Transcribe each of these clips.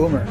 Boomer.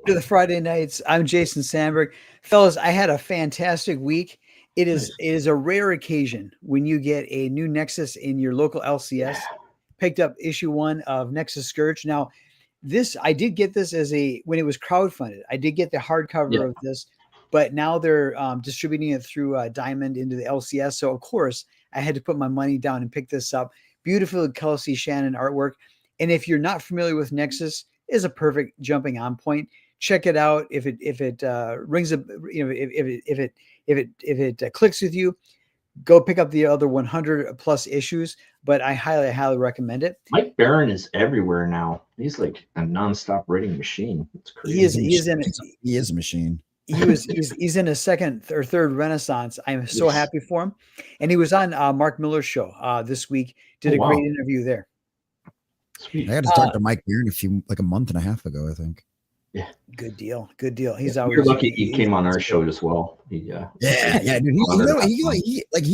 To the Friday nights. I'm Jason Sandberg. Fellas, I had a fantastic week. It is a rare occasion when you get a new Nexus in your local LCS. Picked up issue 1 of Nexus Scourge. Now, I did get this when it was crowdfunded. I did get the hardcover of this, but now they're distributing it through Diamond into the LCS. So of course I had to put my money down and pick this up. Beautiful Kelsey Shannon artwork. And if you're not familiar with Nexus, is a perfect jumping on point. Check it out. If it rings a, if it clicks with you, go pick up the other 100 plus issues. But I highly recommend it. Mike Barron is everywhere now. He's like a nonstop writing machine. It's crazy. He is a machine. He's in a second or third renaissance. I'm so happy for him. And he was on Mark Miller's show this week. Did a great interview there. Sweet. I had to talk to Mike Barron a month and a half ago, I think. Yeah. Good deal. He's always. We're lucky he came on our show as well. Dude. He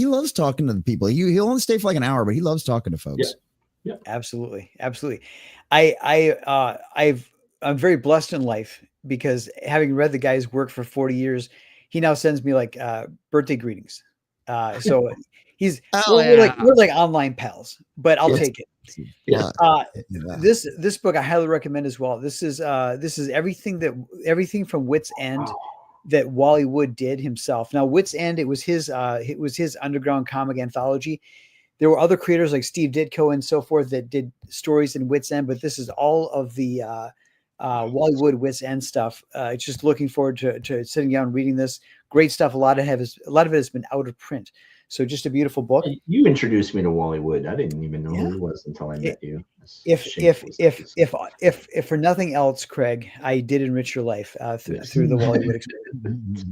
loves talking to the people. He'll only stay for like an hour, but he loves talking to folks. Yeah. Absolutely. I'm very blessed in life because having read the guy's work for 40 years, he now sends me like birthday greetings. So we're like online pals, but I'll take it. Yeah. This book I highly recommend as well. This is everything from Wit's End that Wally Wood did himself. Now, Wit's End, it was his underground comic anthology. There were other creators like Steve Ditko and so forth that did stories in Wit's End, but this is all of the Wally Wood Wit's End stuff. It's just looking forward to sitting down and reading this. Great stuff. A lot of it has been out of print. So just a beautiful book. You introduced me to Wally Wood. I didn't even know who he was until I met you. If for nothing else, Craig, I did enrich your life through the Wally Wood experience.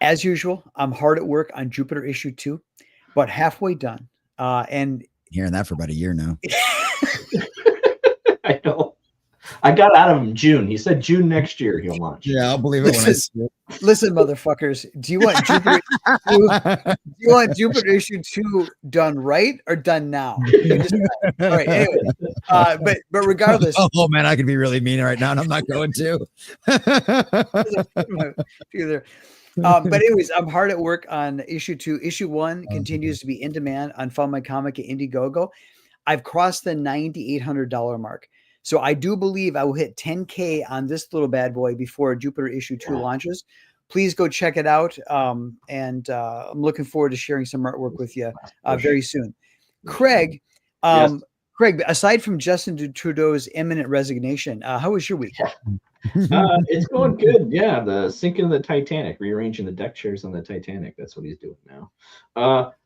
As usual, I'm hard at work on Jupiter issue 2, but halfway done. And hearing that for about a year now. I know. I got out of him June. He said June next year he'll launch. Yeah, I'll believe it when I see it. Listen, motherfuckers. Do you want Jupiter issue 2 done right or done now? All right. Anyway, but regardless. Oh man, I could be really mean right now, and I'm not going to. But anyways, I'm hard at work on issue 2. Issue 1 continues to be in demand on Find My Comic at Indiegogo. I've crossed the $9,800 mark. So I do believe I will hit 10K on this little bad boy before Jupiter issue 2 launches. Please go check it out. And I'm looking forward to sharing some artwork with you very soon. Craig, Craig, aside from Justin Trudeau's imminent resignation, how was your week? It's going good. Yeah, the sinking of the Titanic, rearranging the deck chairs on the Titanic. That's what he's doing now.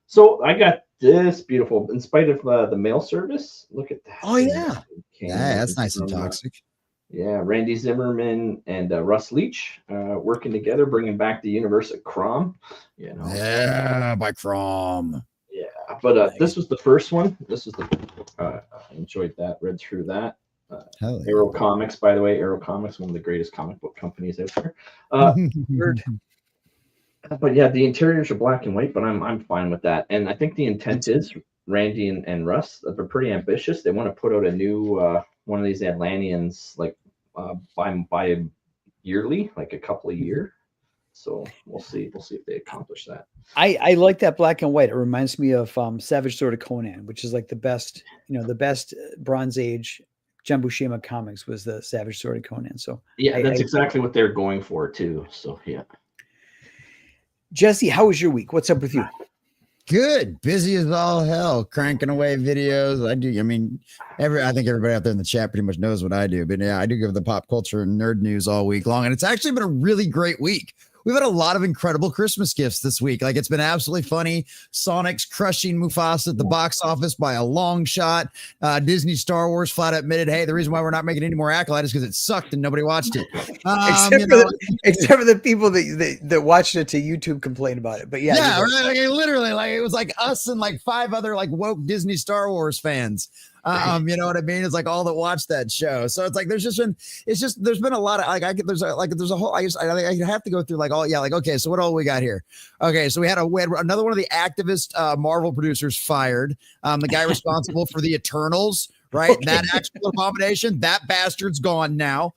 So I got this beautiful, in spite of the mail service. Look at that. Oh yeah, yeah, that's nice and toxic. Yeah, Randy Zimmerman and Russ Leach working together, bringing back the universe of Crom. You know, Yeah, by Crom. yeah. But this was the first one. This was the I enjoyed that. Read through that. Hell yeah. Arrow Comics, by the way, Arrow Comics, one of the greatest comic book companies out there. Word. But yeah, the interiors are black and white, but I'm fine with that. And I think the intent is Randy and Russ, they're pretty ambitious. They want to put out a new one of these Atlanteans like by yearly, like a couple a year. So we'll see. We'll see if they accomplish that. I like that black and white. It reminds me of Savage Sword of Conan, which is like the best, the best Bronze Age Jumbushima comics was the Savage Sword of Conan. So yeah, that's exactly what they're going for too. So yeah. Jesse, how was your week? What's up with you? Good, busy as all hell, cranking away videos. I mean, I think everybody out there in the chat pretty much knows what I do, but yeah, I do give the pop culture and nerd news all week long, and it's actually been a really great week. We've had a lot of incredible Christmas gifts this week. Like, it's been absolutely funny. Sonic's crushing Mufasa at the box office by a long shot. Disney Star Wars flat out admitted, hey, the reason why we're not making any more Acolyte is because it sucked and nobody watched it. Except for the people that watched it to YouTube complain about it. But yeah, right, like, literally, like it was like us and like 5 other like woke Disney Star Wars fans. You know what I mean? It's like all that watch that show. So it's like there's been a lot of there's a whole I have to go through like okay, so what all we got here? Okay, so we had another one of the activist Marvel producers fired. The guy responsible for the Eternals, right? Okay. That actual abomination, that bastard's gone now.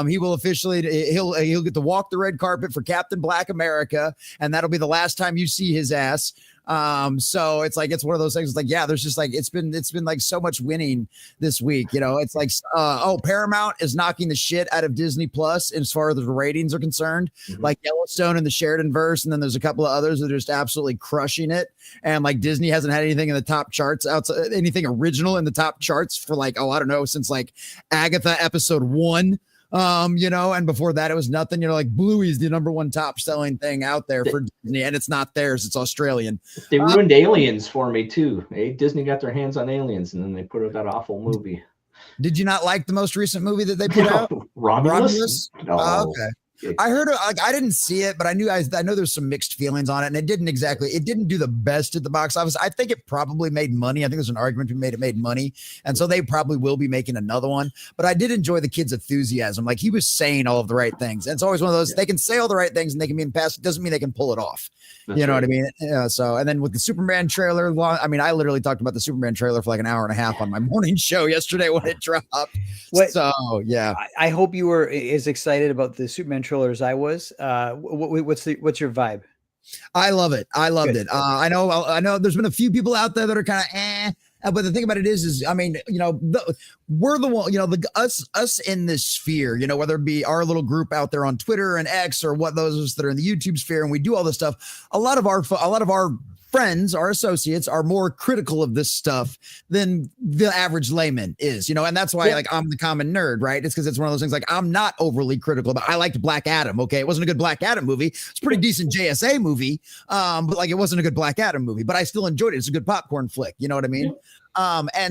He will officially he'll get to walk the red carpet for Captain Black America, and that'll be the last time you see his ass. So it's like, it's one of those things. It's like, yeah, there's just like, it's been like so much winning this week, it's like, Paramount is knocking the shit out of Disney Plus as far as the ratings are concerned, like Yellowstone and the Sheridan verse. And then there's a couple of others that are just absolutely crushing it. And like Disney hasn't had anything in the top charts outside anything original in the top charts for like, I don't know, since like Agatha episode 1. And before that it was nothing, like Bluey's the #1 top selling thing out there for Disney, and it's not theirs, it's Australian. They ruined Aliens for me too. Disney got their hands on Aliens and then they put out that awful movie. Did you not like the most recent movie that they put out? Romulus? No. Okay. I heard I didn't see it, but I know there's some mixed feelings on it, and it didn't do the best at the box office. I think it probably made money. I think there's an argument to be made it made money, and so they probably will be making another one. But I did enjoy the kid's enthusiasm. Like, he was saying all of the right things. And it's always one of those, they can say all the right things and they can be in past. It doesn't mean they can pull it off. That's you know right. What I mean? Yeah. So, and then with the Superman trailer, I mean, I literally talked about the Superman trailer for like an hour and a half on my morning show yesterday when it dropped. So yeah, I hope you were as excited about the Superman trailer as I was. What's your vibe? I love it. I loved it. I know there's been a few people out there that are kind of but the thing about it is I mean, we're the one, us in this sphere, whether it be our little group out there on Twitter and X or what those of us that are in the YouTube sphere, and we do all this stuff. A lot of our friends, our associates, are more critical of this stuff than the average layman is, and that's why like I'm the common nerd, right? It's because it's one of those things like I'm not overly critical, but I liked Black Adam. Okay, it wasn't a good Black Adam movie. It's a pretty decent JSA movie, but like it wasn't a good Black Adam movie. But I still enjoyed it. It's a good popcorn flick. You know what I mean?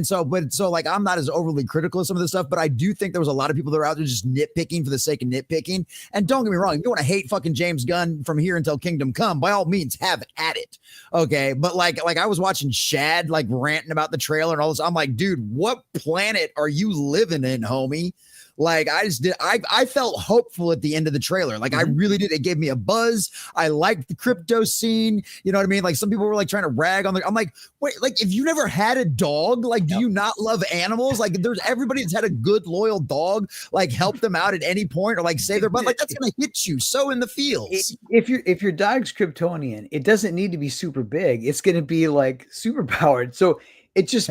So like I'm not as overly critical of some of this stuff, but I do think there was a lot of people that are out there just nitpicking for the sake of nitpicking. And don't get me wrong, if you want to hate fucking James Gunn from here until Kingdom Come, by all means have at it. Okay. But like I was watching Shad like ranting about the trailer and all this. I'm like, dude, what planet are you living in, homie? Like I felt hopeful at the end of the trailer. Like I really did. It gave me a buzz. I liked the crypto scene. You know what I mean? Like some people were like trying to rag on I'm like, wait, like if you never had a dog, like, do you not love animals? Like there's everybody that's had a good, loyal dog, like help them out at any point or like save their butt. Like that's going to hit you so in the feels. If your dog's Kryptonian, it doesn't need to be super big. It's going to be like super powered. So it just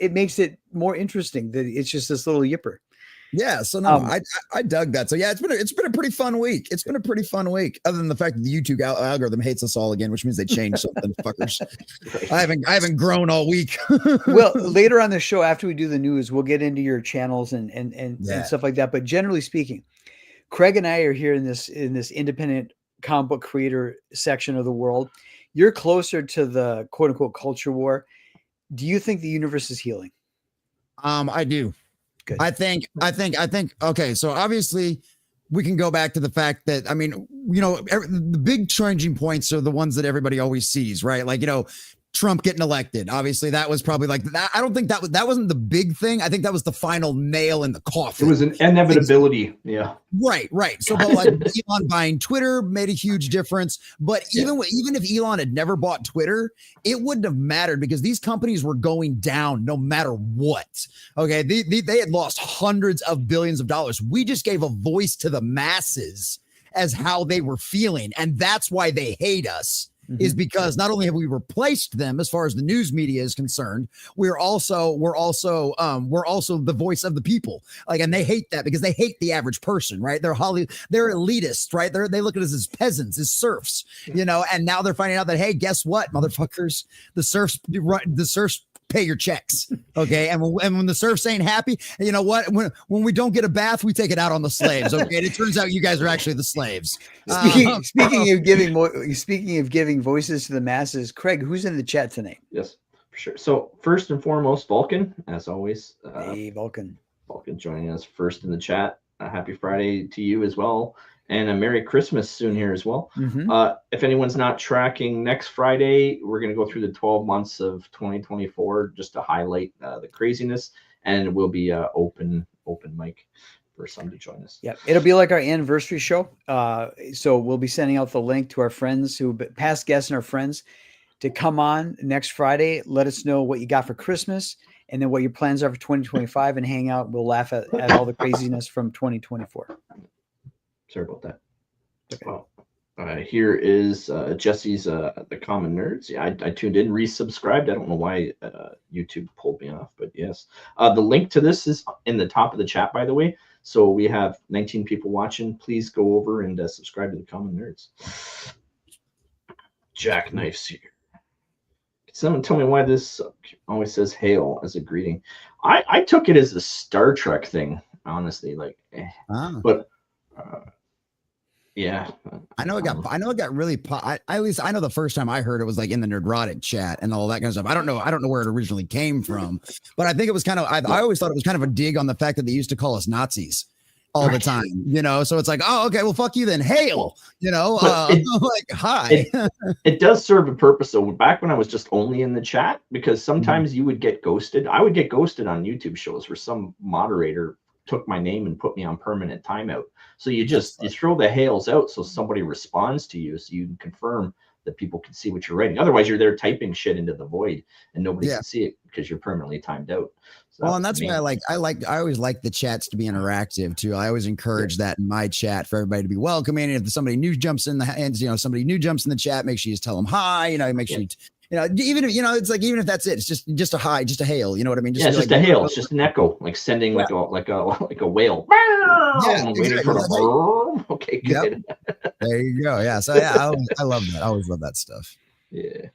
makes it more interesting that it's just this little yipper. Yeah, so no, I dug that. So yeah, it's been a pretty fun week. It's been a pretty fun week, other than the fact that the YouTube algorithm hates us all again, which means they changed something. Fuckers. I haven't grown all week. Well, later on the show, after we do the news, we'll get into your channels and stuff like that. But generally speaking, Craig and I are here in this independent comic book creator section of the world. You're closer to the quote unquote culture war. Do you think the universe is healing? I do. Good. I think. Okay, so obviously, we can go back to the fact that the big changing points are the ones that everybody always sees, right? Like Trump getting elected. Obviously, that was probably like that. I don't think that wasn't the big thing. I think that was the final nail in the coffin. It was an inevitability. Yeah. Right. So, but like Elon buying Twitter made a huge difference. But even if Elon had never bought Twitter, it wouldn't have mattered because these companies were going down no matter what. Okay, they had lost hundreds of billions of dollars. We just gave a voice to the masses as how they were feeling, and that's why they hate us. Is because not only have we replaced them as far as the news media is concerned, we're also the voice of the people. Like, and they hate that because they hate the average person, right? They're elitists, right? They look at us as peasants, as serfs, and now they're finding out that, hey, guess what, motherfuckers? The serfs pay your checks, okay? And when the serfs ain't happy, you know what? When we don't get a bath, we take it out on the slaves, okay? And it turns out you guys are actually the slaves. Speaking of giving voices to the masses, Craig, who's in the chat tonight? Yes, for sure. So first and foremost, Vulcan, as always. Hey, Vulcan joining us first in the chat. Happy Friday to you as well. And a Merry Christmas soon here as well. If anyone's not tracking, next Friday, we're going to go through the 12 months of 2024 just to highlight the craziness. And it will be open mic for some to join us. Yeah, it'll be like our anniversary show. So we'll be sending out the link to our friends past guests and our friends to come on next Friday. Let us know what you got for Christmas and then what your plans are for 2025 and hang out. We'll laugh at all the craziness from 2024. Sorry about that. Okay. Well, here is Jesse's The Common Nerds. Yeah, I tuned in, resubscribed. I don't know why YouTube pulled me off, but yes. The link to this is in the top of the chat, by the way. So we have 19 people watching. Please go over and subscribe to The Common Nerds. Jackknife's here. Can someone tell me why this always says hail as a greeting? I took it as a Star Trek thing, honestly. But yeah, I know it got really. At least I know the first time I heard it was like in the Nerdrotic chat and all that kind of stuff. I don't know where it originally came from, but I think it was kind of. I always thought it was kind of a dig on the fact that they used to call us Nazis all the time, So it's like, oh, okay, well, fuck you then, hail, like hi. It does serve a purpose. So back when I was just only in the chat, because sometimes you would get ghosted. I would get ghosted on YouTube shows where some moderator took my name and put me on permanent timeout. So you throw the hails out so somebody responds to you, so you can confirm that people can see what you're writing. Otherwise, you're there typing shit into the void and nobody can see it because you're permanently timed out. So and that's why I always like the chats to be interactive too. I always encourage that in my chat for everybody to be welcoming. And if somebody new jumps in somebody new jumps in the chat, make sure you tell them hi. Make sure even if it's like even if that's it, it's just a hi, just a hail. You know what I mean? Just a hail. It's just an echo, like sending like a whale. Yeah, waiting for the okay, good. Yep. There you go. Yeah. So yeah, I love that. I always love that stuff. Yeah.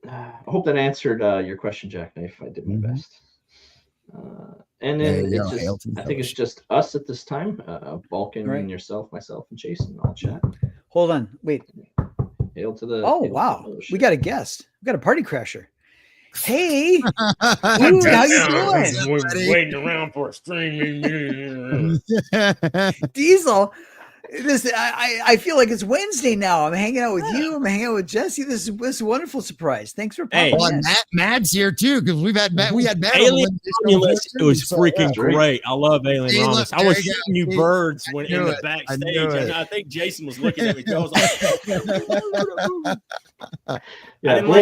I hope that answered your question, Jackknife. I did my best. And then I think it's just us at this time. Vulcan and yourself, myself, and Jason all chat. Hold on, wait. Hail to the. Oh wow, we got a guest. We got a party crasher. Hey, dude, how you doing? We're waiting around for a streaming. Diesel. I feel like it's Wednesday now. I'm hanging out with you. I'm hanging out with Jesse. This is a wonderful surprise. Thanks for popping in. Matt's here too because we had Matt. Alien Romulus. It was freaking great. I love Alien Romulus. I was shooting you birds when in the backstage, and I think Jason was looking at me. I was like,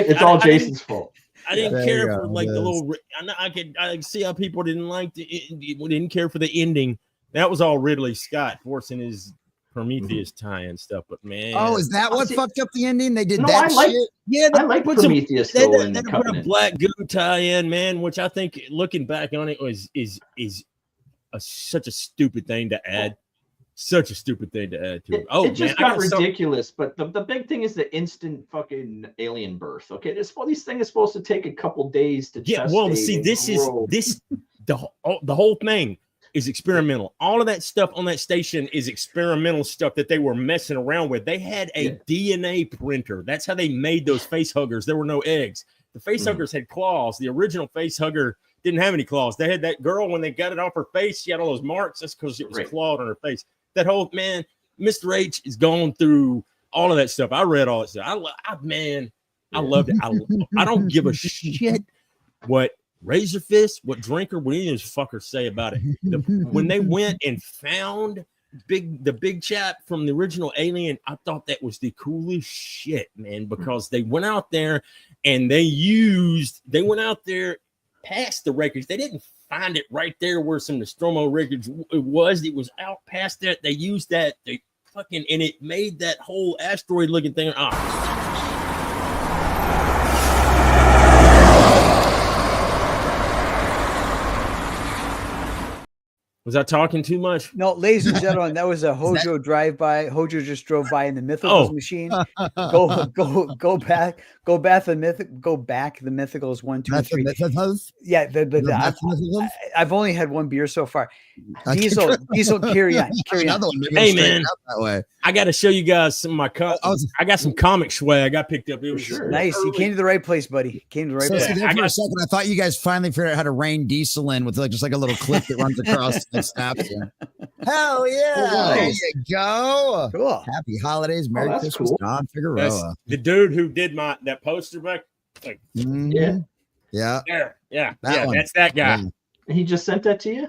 it's all Jason's fault. I didn't care for the little. I could see how people didn't care for the ending. That was all Ridley Scott forcing his Prometheus tie-in stuff, but man, is that what fucked up the ending? They did that shit. Yeah, I like Prometheus. They put a Black Goo tie-in, man, which I think, looking back on it, is such a stupid thing to add. Such a stupid thing to add to it. It just got ridiculous. But the big thing is the instant fucking alien birth. Okay, these things are supposed to take a couple days to. Yeah, well, see, the whole thing is experimental. All of that stuff on that station is experimental stuff that they were messing around with. They had a DNA printer. That's how they made those face huggers. There were no eggs. The face huggers had claws. The original face hugger didn't have any claws. They had that girl when they got it off her face. She had all those marks. That's because it was clawed on her face. That whole man, Mr. H is going through all of that stuff. I read all that stuff. I loved it. I don't give a shit what Razor Fist, what Drinker, what any of those fuckers say about it. When they went and found the big chap from the original Alien, I thought that was the coolest shit, man, because they went out there and they went out there past the wreckage. They didn't find it right there where some Nostromo wreckage it was out past that. They used that, and it made that whole asteroid looking thing. Was I talking too much? No, ladies and gentlemen, that was a Hojo drive-by. Hojo just drove by in the Mythicals machine. Go back. The Mythicals 1, 2, and 3. Yeah, I've only had one beer so far. Diesel, carry on. Hey man, I got to show you guys some of my I got some comic swag I got picked up. It was nice. You came to the right place, buddy. Came to the right place. For a second, I thought you guys finally figured out how to rein Diesel in with just like a little clip that runs across and snaps in. Hell yeah! There you go. Cool. Happy holidays, Merry Christmas, Don Figueroa. That's the dude who did that poster back. Like, yeah. That's that guy. Yeah. He just sent that to you?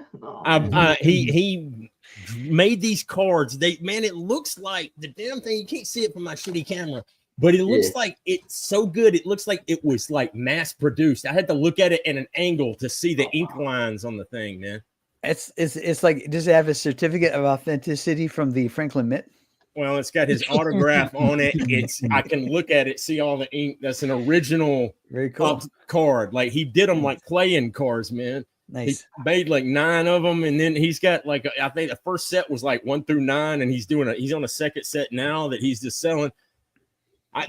He made these cards. It looks like the damn thing. You can't see it from my shitty camera, but it looks like it's so good. It looks like it was like mass produced. I had to look at it at an angle to see the ink lines on the thing, man. It's like, does it have a certificate of authenticity from the Franklin Mint? Well, it's got his autograph on it. I can look at it, see all the ink. That's an original very cool card. Like he did them like playing cards, man. Nice. He made like 9 of them, and then he's got like I think the first set was like 1 through 9, and he's on a second set now that he's just selling.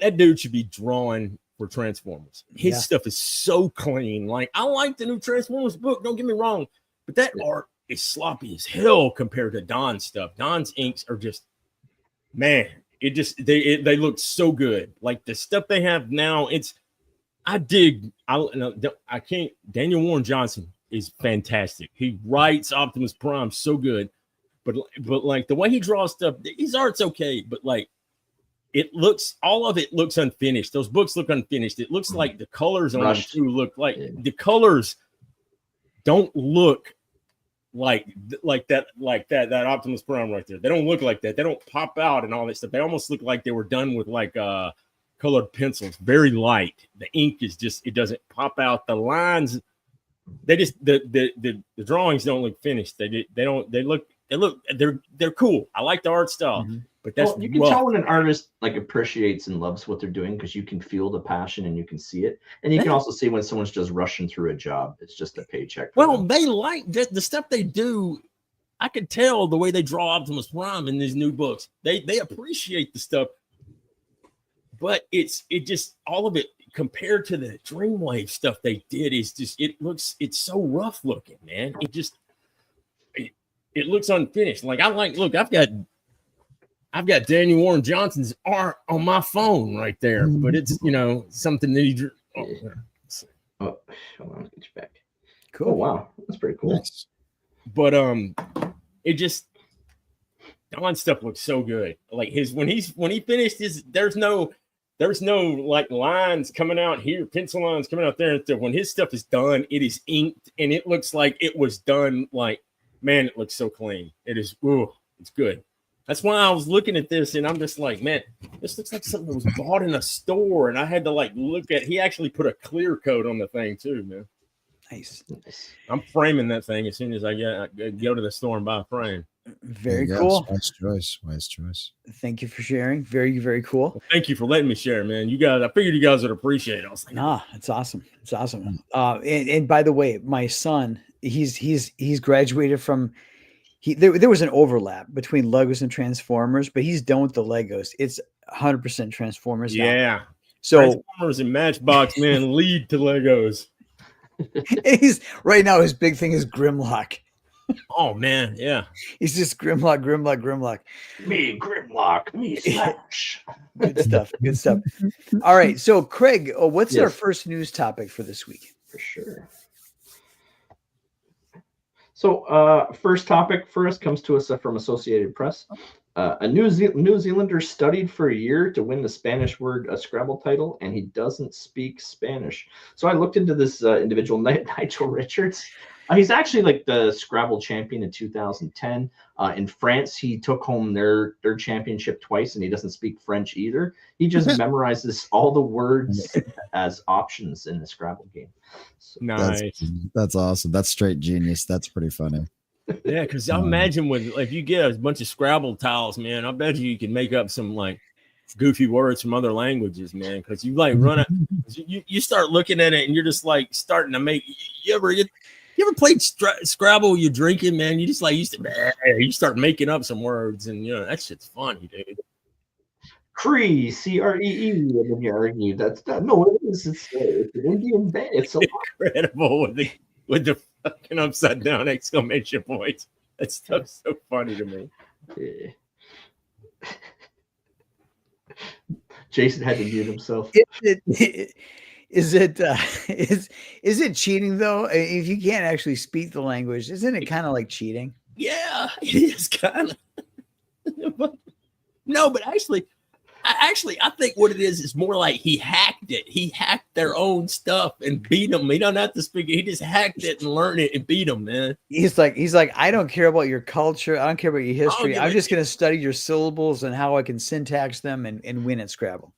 That dude should be drawing for Transformers. His stuff is so clean. Like I like the new Transformers book. Don't get me wrong, but that art is sloppy as hell compared to Don's stuff. Don's inks are just, man, they look so good. Like the stuff they have now, Daniel Warren Johnson is fantastic. He writes Optimus Prime so good, but like the way he draws stuff, his art's okay, but like all of it looks unfinished. Those books look unfinished. It looks like the colors on them too look like the colors don't look like that Optimus Prime right there. They don't look like that. They don't pop out and all that stuff. They almost look like they were done with like colored pencils, very light. The ink is just, it doesn't pop out. The lines, they just the drawings don't look finished. They're cool. I like the art style, but you can tell when an artist like appreciates and loves what they're doing because you can feel the passion and you can see it, and you can also see when someone's just rushing through a job. It's just a paycheck. They like the stuff they do. I could tell the way they draw Optimus Prime in these new books. They appreciate the stuff, but it's all of it compared to the Dreamwave stuff they did is just it's so rough looking, man. It looks unfinished. Like I've got Daniel Warren Johnson's art on my phone right there, but it's something that he drew. Hold on, get you back. Cool. Oh wow, that's pretty cool. Nice. But it just Don's stuff looks so good. Like when he finished his, there's no like lines coming out here, pencil lines coming out there. When his stuff is done, it is inked and it looks like it was done. Like, man, it looks so clean. It is. Ooh, it's good. That's why I was looking at this and I'm just like, man, this looks like something that was bought in a store. And I had to like look at. He actually put a clear coat on the thing too, man. Nice. I'm framing that thing as soon as I go to the store and buy a frame. Very cool. Wise choice. Thank you for sharing. Very, very cool. Well, thank you for letting me share, man. You guys, I figured you guys would appreciate it. I was like, it's awesome. It's awesome. And by the way, my son, he's graduated from. There was an overlap between Legos and Transformers, but he's done with the Legos. It's 100% Transformers now. Yeah. So Transformers and Matchbox Man lead to Legos. He's right now. His big thing is Grimlock. Oh man, yeah. He's just Grimlock. Me Grimlock, me Slash. Good stuff. All right. So Craig, what's our first news topic for this week? For sure. So, first topic for us comes to us from Associated Press. A New Zealander studied for a year to win the Spanish word Scrabble title, and he doesn't speak Spanish. So I looked into this individual, Nigel Richards. He's actually like the Scrabble champion in 2010. In France, he took home their championship twice, and he doesn't speak French either. He just memorizes all the words as options in the Scrabble game. So, Nice. That's awesome. That's straight genius. That's pretty funny. Yeah, because I imagine if you get a bunch of Scrabble tiles, man, I bet you can make up some like goofy words from other languages, man. Because you like run it, you start looking at it, and you're just like starting to make. You ever played Scrabble? You're drinking, man. You just like you start making up some words, and you know that shit's funny, dude. Cree, C-R-E-E, and then you argue that's not, no, it is. It's an Indian band. It's incredible with the fucking upside down exclamation points. That stuff's so funny to me. Yeah. Jason had to mute himself. Is it cheating though? If you can't actually speak the language, isn't it kind of like cheating? Yeah, it is kind of. No, but actually, I think what it is more like he hacked it. He hacked their own stuff and beat them. He don't have to speak it. He just hacked it and learned it and beat them, man. He's like, I don't care about your culture. I don't care about your history. I'm just going to study your syllables and how I can syntax them and win at Scrabble.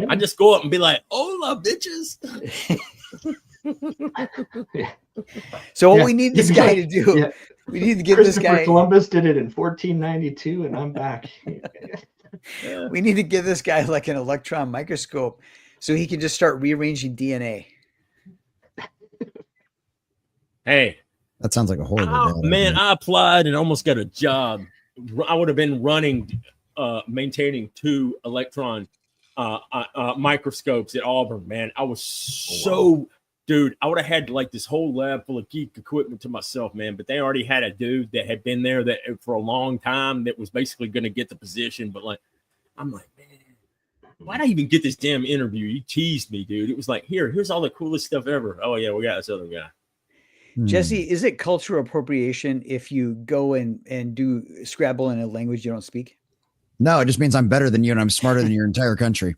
I just go up and be like, "Hola, bitches." So what we need this guy to do, we need to give this guy. Columbus did it in 1492, and I'm back. We need to give this guy like an electron microscope so he can just start rearranging DNA. Hey, that sounds like a horrible man. I applied and almost got a job. I would have been maintaining 2 electron microscopes at Auburn, man. I was dude, I would have had like this whole lab full of geek equipment to myself, man. But they already had a dude that had been there that for a long time that was basically going to get the position. But like, I'm like, man, why'd I even get this damn interview? You teased me, dude. It was like, here's all the coolest stuff ever. Oh yeah, we got this other guy. Jesse, is it cultural appropriation if you go and do Scrabble in a language you don't speak? No, it just means I'm better than you and I'm smarter than your entire country.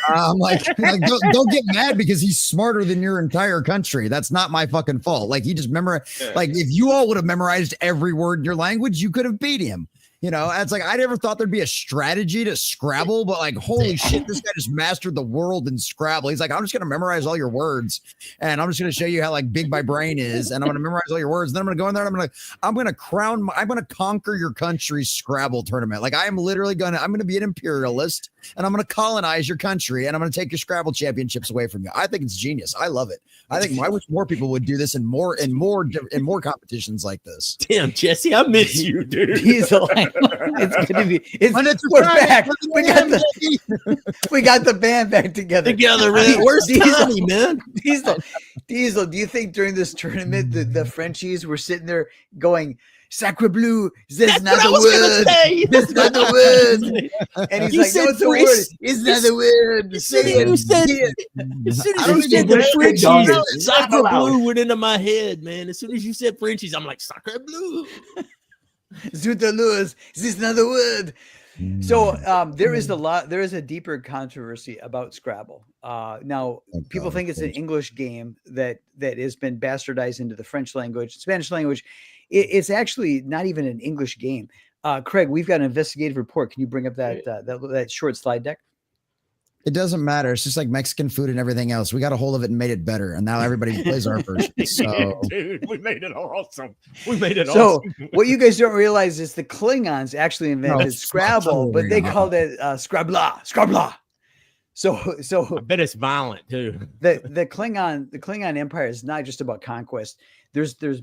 I'm like don't get mad because he's smarter than your entire country. That's not my fucking fault. Like he just like if you all would have memorized every word in your language, you could have beat him. You know, it's like I never thought there'd be a strategy to Scrabble, but like, holy shit, this guy just mastered the world in Scrabble. He's like, I'm just gonna memorize all your words, and I'm just gonna show you how like big my brain is, and I'm gonna memorize all your words. Then I'm gonna go in there, and I'm gonna conquer your country's Scrabble tournament. Like I'm gonna be an imperialist, and I'm gonna colonize your country, and I'm gonna take your Scrabble championships away from you. I think it's genius. I love it. I wish more people would do this in more competitions like this. Damn, Jesse, I miss you, dude. It's good to be. We're back. We got the band back together. Man. Where's Tommy, man? Diesel. Do you think during this tournament the Frenchies were sitting there going, "Sacre bleu, that's not the word. That's not the word." And he's like, "No, it's a word. It's not the word." As soon as you said the Frenchies, Sacre bleu went into my head, man. As soon as you said Frenchies, I'm like, Sacre bleu. Zootalus, is this another word? So there is a deeper controversy about Scrabble. Now people think it's an English game that has been bastardized into the French language, Spanish language. It's actually not even an English game. Craig, we've got an investigative report. Can you bring up that short slide deck? It doesn't matter. It's just like Mexican food and everything else. We got a hold of it and made it better. And now everybody plays our version. So, dude, we made it awesome. Awesome. So what you guys don't realize is the Klingons actually invented Scrabble, but they called it Scrabla. So I bet it's violent too. The Klingon Empire is not just about conquest. There's a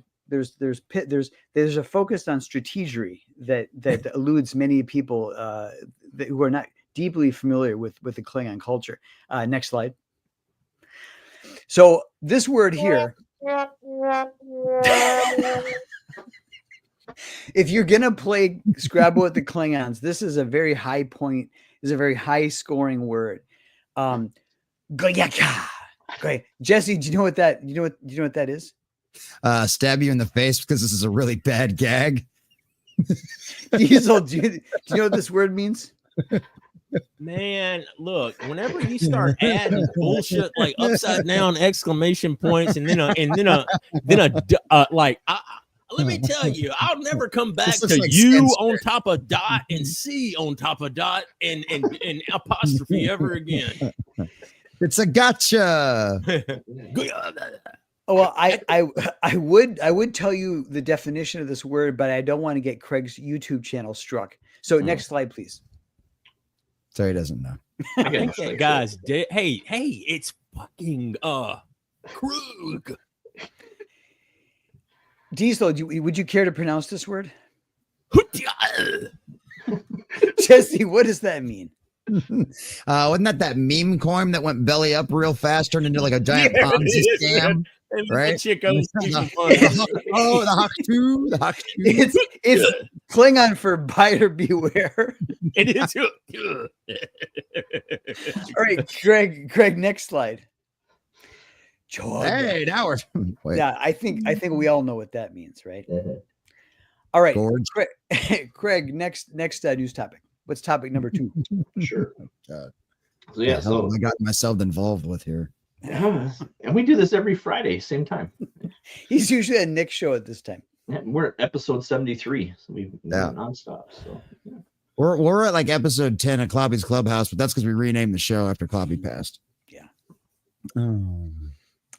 focus on strategery that eludes many people who are not deeply familiar with the Klingon culture. Next slide. So this word here, if you're going to play Scrabble with the Klingons, this is a very high point, is a very high scoring word. Goyaka. Okay. Jesse, do you know what that is? stab you in the face because this is a really bad gag. Diesel, do you know what this word means? Man, look, whenever you start adding bullshit like upside down exclamation points and then let me tell you, I'll never come back to like you censor. on top of dot and C on top of dot and apostrophe ever again. It's a gotcha. Oh, well, I would tell you the definition of this word, but I don't want to get Craig's YouTube channel struck. So next slide, please. So he doesn't know. I think that guy's dead. Hey, it's fucking Krug. Diesel, would you care to pronounce this word? Jesse, what does that mean? Wasn't that meme coin that went belly up real fast, turned into like a giant Ponzi scam? Right? The Hawk 2. It's Klingon for buyer beware. It is. All right, Craig, next slide. Hey, now we're wait. Yeah, I think we all know what that means, right? All right, Craig, next news topic. What's topic number 2? Sure. God. So yeah, so I got myself involved with here. and we do this every Friday, same time. He's usually at Nick's show at this time. Yeah, we're at episode 73, so we're nonstop. So yeah. We're at like episode 10 of Kloppy's Clubhouse, but that's because we renamed the show after Kloppy passed. Yeah. Oh.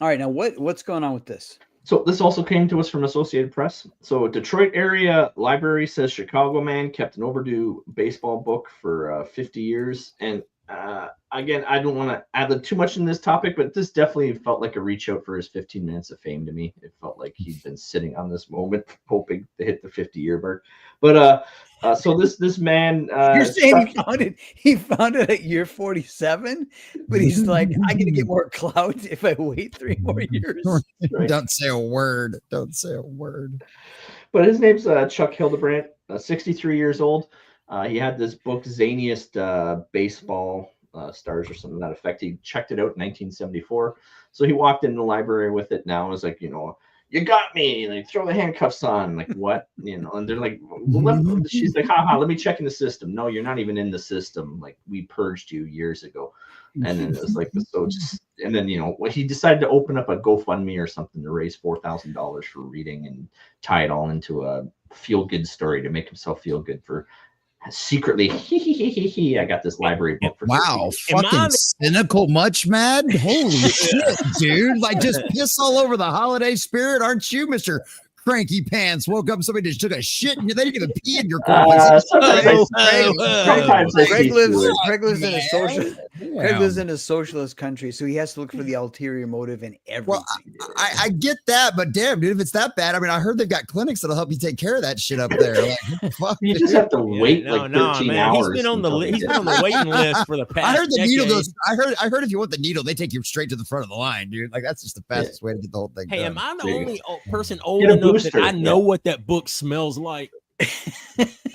All right, now what's going on with this? So this also came to us from Associated Press. So Detroit area library says Chicago man kept an overdue baseball book for 50 years. And again, I don't want to add too much in this topic, but this definitely felt like a reach out for his 15 minutes of fame to me. It felt like he'd been sitting on this moment, hoping to hit the 50-year mark. But so this man, you're saying he found it at year 47, but he's like, I'm gonna get more clout if I wait 3 more years. Right. Don't say a word. Don't say a word. But his name's Chuck Hildebrandt, 63 years old. He had this book, Zaniest Baseball Stars or something to that effect. He checked it out in 1974. So he walked in the library with it now and was like, you got me. Like, throw the handcuffs on. Like, what? And they're like, she's like, let me check in the system. No, you're not even in the system. Like, we purged you years ago. And then it was like, and then, he decided to open up a GoFundMe or something to raise $4,000 for reading and tie it all into a feel good story to make himself feel good for secretly. I got this library book for fucking cynical much, mad. Holy shit, dude. Like, just piss all over the holiday spirit, aren't you, Mr. Cranky Pants? Woke up, somebody just took a shit and they didn't even pee in your cornflakes. Craig lives in a social. Craig lives in a socialist country, so he has to look for the ulterior motive in everything. Well, I get that, but damn, dude, if it's that bad, I mean, I heard they've got clinics that'll help you take care of that shit up there. Like, fuck, you just have to wait 13 hours. He's been on the waiting list for the past. I heard the decade. needle goes. I heard if you want the needle, they take you straight to the front of the line, dude. Like, that's just the fastest way to get the whole thing. Hey, done. am I the only person old enough that I know what that book smells like?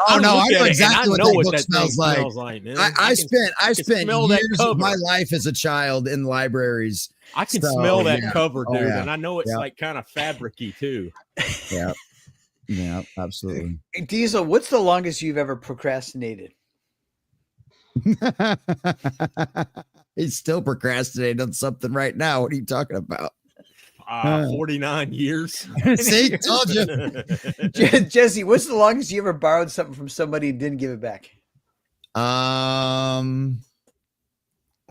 Oh no, I know exactly what that book smells like. I spent years of my life as a child in libraries. I can smell that cover, dude, and I know it's like kind of fabricy too. Yeah, absolutely. Hey, Diesel, what's the longest you've ever procrastinated? He's still procrastinating on something right now. What are you talking about? 49 years. See, told you. Jesse, what's the longest you ever borrowed something from somebody and didn't give it back?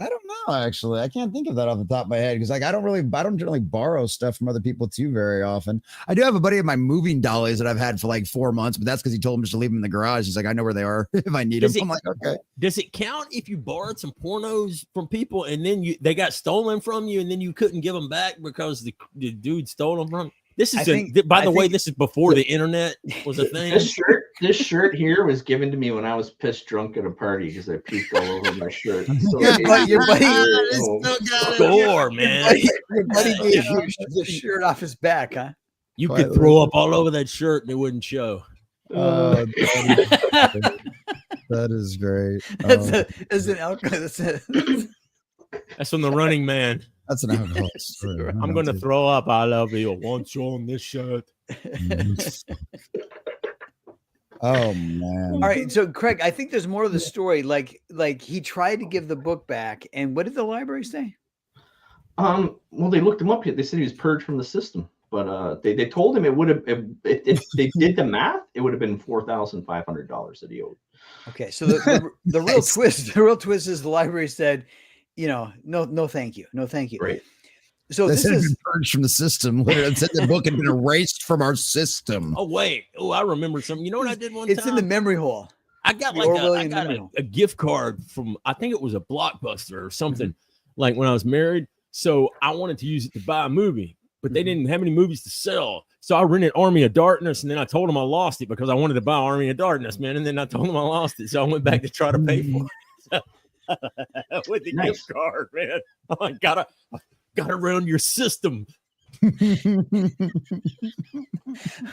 I don't know, actually. I can't think of that off the top of my head because, like, I don't generally borrow stuff from other people too very often. I do have a buddy of my moving dollies that I've had for like 4 months, but that's because he told him just to leave them in the garage. He's like, I know where they are if I need them. I'm like, okay. Does it count if you borrowed some pornos from people and then they got stolen from you and then you couldn't give them back because the dude stole them from you? This is this is before the internet was a thing. This shirt here was given to me when I was pissed drunk at a party because I puked all over my shirt. So your buddy score, man. Your buddy gave you the shirt off his back, huh? You could throw up all over that shirt and it wouldn't show. That is great. That's an alcohol. That's from The Running Man. That's an alcoholic story. I'm going to throw up. I love you. I want you on this shirt. Oh man. All right, so Craig, I think there's more of the story. Like he tried to give the book back, and what did the library say? Well, they looked him up. They said he was purged from the system, but they told him it would have. If they did the math, it would have been $4,500 that he owed. Okay, so the real twist is the library said, no, thank you, no, thank you. Right. So They this said it had is been purged from the system. Literally, it said the book had been erased from our system. Oh, wait. Oh, I remember something. You know what I did one time? it's in the memory hole. I got the like Orwellian memory. a gift card from, I think it was a Blockbuster or something, like when I was married. So I wanted to use it to buy a movie, but they didn't have any movies to sell. So I rented Army of Darkness, and then I told them I lost it because I wanted to buy Army of Darkness, man. And then I told them I lost it. So I went back to try to pay for it with the gift card, man. I gotta run your system.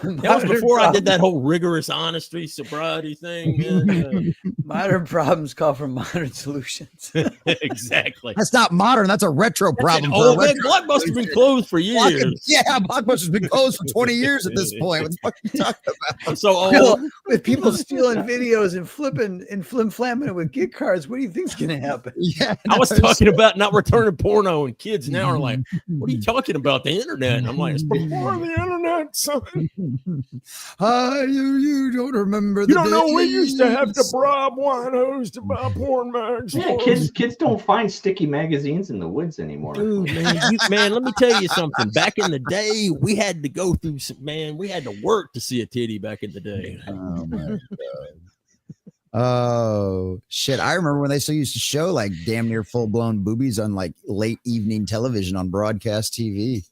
That was before I did that whole rigorous honesty, sobriety thing. Man. Modern problems call for modern solutions. Exactly. That's not modern. That's a retro problem. Oh, man, Blockbuster's been closed for years. Yeah, Blockbuster's been closed for 20 years at this point. What the fuck are you talking about? I'm so old. With people stealing videos and flipping and flamming it with gift cards, what do you think's going to happen? Yeah, I was talking about not returning porno, and kids now are like, "What are you talking about? The internet?" And I'm like, "It's before the internet, son. You don't remember. You don't know we used to have to bribe winos to buy porn mags." Yeah, kids don't find sticky magazines in the woods anymore. Dude, man, let me tell you something. Back in the day, we had to go through we had to work to see a titty back in the day. Oh my god. Oh shit! I remember when they still used to show like damn near full blown boobies on like late evening television on broadcast TV.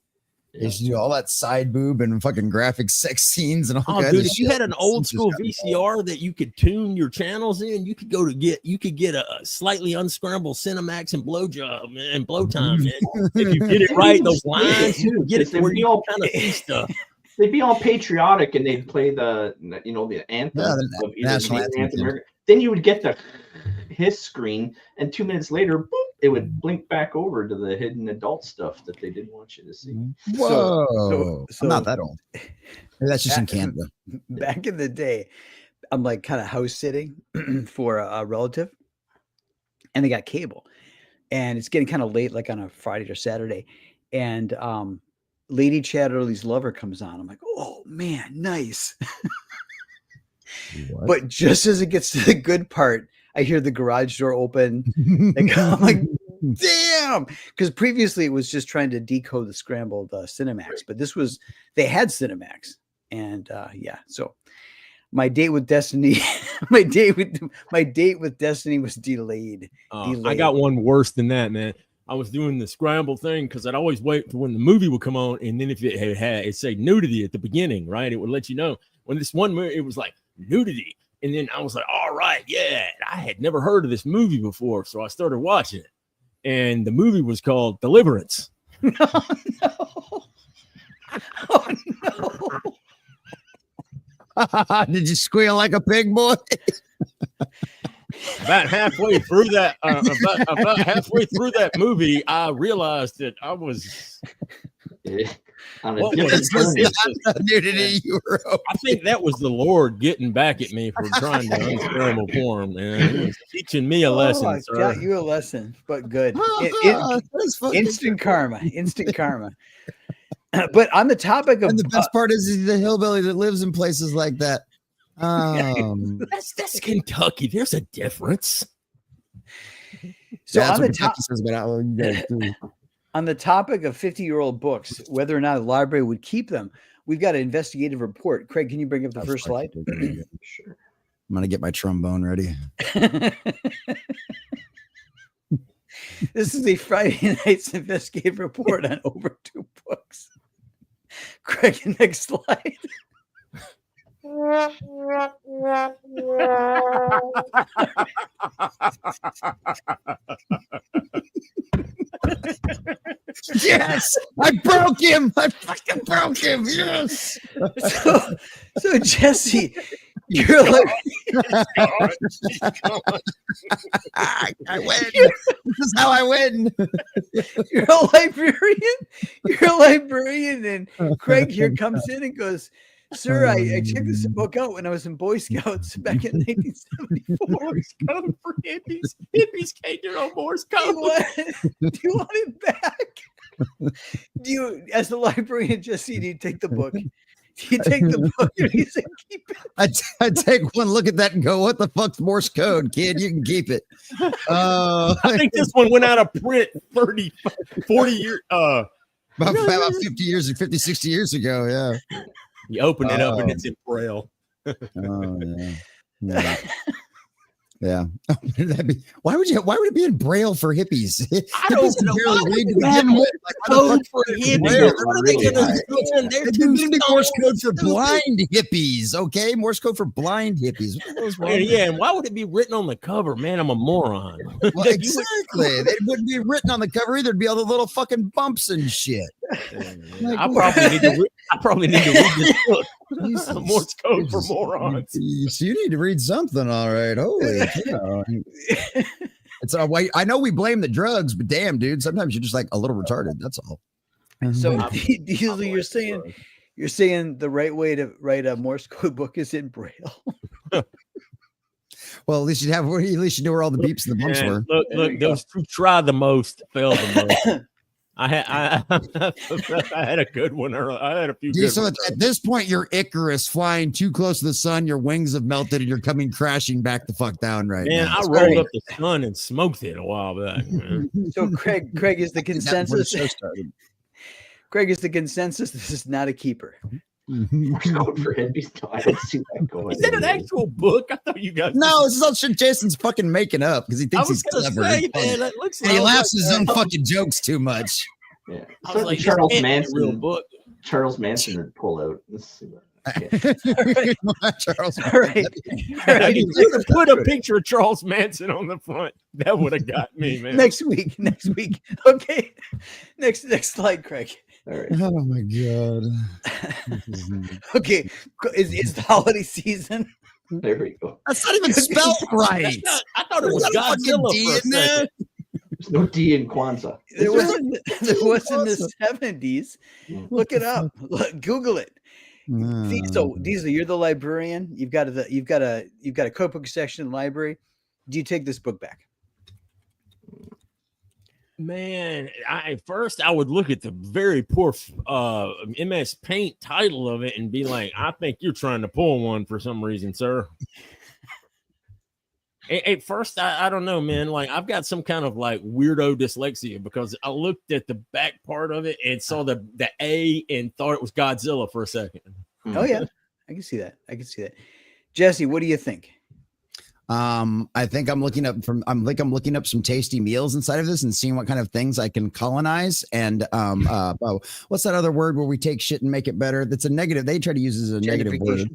They used to do all that side boob and fucking graphic sex scenes and all. Dude, if you had an old school VCR that you could tune your channels in, you could get a slightly unscrambled Cinemax and blowjob and blow time. If you get it right, those lines, you get it to where you all kind of see stuff. They'd be all patriotic and they'd play the anthem of national anthem. Then you would get the hiss screen, and 2 minutes later, boop, it would blink back over to the hidden adult stuff that they didn't want you to see. Whoa! So I'm not that old. Maybe that's just in Canada. Back in the day, I'm like kind of house sitting for a relative, and they got cable, and it's getting kind of late, like on a Friday or Saturday, and Lady Chatterley's Lover comes on. I'm like, oh man, nice. But just as it gets to the good part, I hear the garage door open. I'm like, damn, because previously it was just trying to decode the scrambled Cinemax, but they had Cinemax, and so my date with Destiny, my date with Destiny was delayed. I got one worse than that, man. I was doing the scramble thing because I'd always wait for when the movie would come on, and then if it say nudity at the beginning, right, it would let you know. When this one movie, it was like nudity, and then I was like, all right, yeah. And I had never heard of this movie before, so I started watching it, and the movie was called Deliverance. Oh no! Did you squeal like a pig, boy? About halfway through that, about halfway through that movie, I realized that I was. Nudity, I think that was the Lord getting back at me for trying to unscramble porn, man. He was teaching me a lesson. I got you a lesson, but good. Instant karma. But on the topic of, and the best part is he's the hillbilly that lives in places like that. That's Kentucky. There's a difference. So yeah, on the topic of 50-year-old books, whether or not a library would keep them, we've got an investigative report. Craig, can you bring up the first slide? Sure. I'm gonna get my trombone ready. This is a Friday night's investigative report on over 2 books. Craig, next slide. Yes, I broke him. I fucking broke him. Yes. So Jesse, You're like, I win. This is how I win. you're a librarian. You're a librarian, and Craig here comes in and goes, "Sir, I checked this book out when I was in Boy Scouts back in 1974. Morse code for hippies. Hippies can't do no Morse Do you code. want it back? Do you, as the librarian, Jesse, do you take the book? Do you take the book and he said, keep it? I take one look at that and go, what the fuck's Morse code, kid? You can keep it. I think this one went out of print 40 years. About 50 years, 50, 60 years ago. Yeah. You open it up and it's in Braille. Oh, yeah. Yeah. Why would it be in Braille for hippies? I don't know. Code for hippies. What are they going to do? They're too Morse code for blind hippies. Okay, Morse code for blind hippies. Yeah, and why would it be written on the cover? Man, I'm a moron. Well, exactly. It wouldn't be written on the cover either. It'd be all the little fucking bumps and shit. I probably need to read this book. Morse code for morons. So you need to read something, all right. Holy cow. It's I know we blame the drugs, but damn, dude, sometimes you're just like a little retarded. That's all. So Diesel, you're saying the right way to write a Morse code book is in Braille. Well, at least you knew where all the beeps and the bumps were. Look, those who try the most fail the most. I had a good one earlier. I had a few good So ones. at this point, you're Icarus flying too close to the sun. Your wings have melted and you're coming crashing back the fuck down right Man, now. I rolled up the sun and smoked it a while back. Man. So Craig is the consensus. Craig is the consensus. This is not a keeper. Morse code for hippies. No, I didn't see that going. Is that an actual book? I thought you guys. No, this is all shit Jason's fucking making up because he thinks he's clever. Say, man, that looks And he laughs his own fucking jokes too much. Yeah, I was like, Charles Manson. Real book. Charles Manson would pull out. Let's see Charles. All right. If you could have put a picture of Charles Manson on the front, that would have got me, man. Next week. Okay. Next slide, Craig. All right. Oh my god. Okay. It's the holiday season. There we go. That's not even spelled right. I thought it was Godzilla for a second. There's no D in Kwanzaa. There was in the 70s. Look it up. Google it. So Diesel, you're the librarian. You've got a cookbook section in the library. Do you take this book back? Man, first I would look at the very poor MS Paint title of it and be like, I think you're trying to pull one for some reason, sir. At first, I don't know, man. Like, I've got some kind of like weirdo dyslexia because I looked at the back part of it and saw the A and thought it was Godzilla for a second. Oh yeah, I can see that. Jesse, what do you think? I think I'm looking up some tasty meals inside of this and seeing what kind of things I can colonize. And what's that other word where we take shit and make it better? That's a negative. They try to use it as a negative word.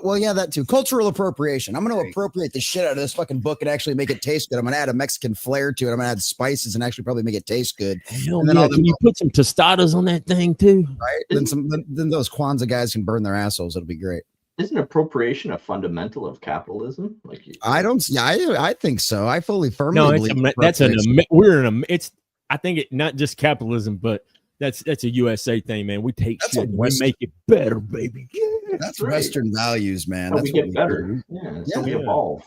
Well, yeah, that too. Cultural appropriation. I'm going to appropriate the shit out of this fucking book and actually make it taste good. I'm going to add a Mexican flair to it. I'm going to add spices and actually probably make it taste good. And then can you put some tostadas on that thing too? Right. Then those Kwanzaa guys can burn their assholes. It'll be great. Isn't appropriation a fundamental of capitalism? Like I think so. I firmly believe I think it not just capitalism, but that's a USA thing, man. We take shit and we make it better, baby. Yeah, that's Western values, man. That's we get better. So we evolve.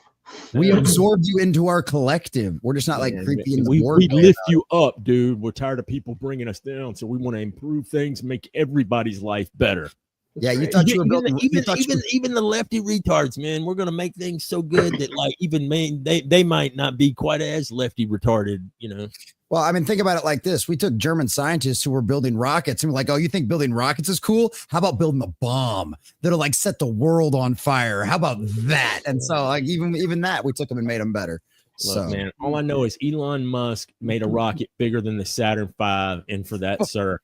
We absorb you into our collective. We're just not like creepy in the board. We lift you up, dude. We're tired of people bringing us down, so we want to improve things, make everybody's life better. Yeah, you thought you were building even the lefty retards, man. We're gonna make things so good that like even they might not be quite as lefty retarded, you know. Well, I mean, think about it like this. We took German scientists who were building rockets and we're like, oh, you think building rockets is cool? How about building a bomb that'll like set the world on fire? How about that? And so like even that, we took them and made them better. Look, man, all I know is Elon Musk made a rocket bigger than the Saturn V, and for that, sir,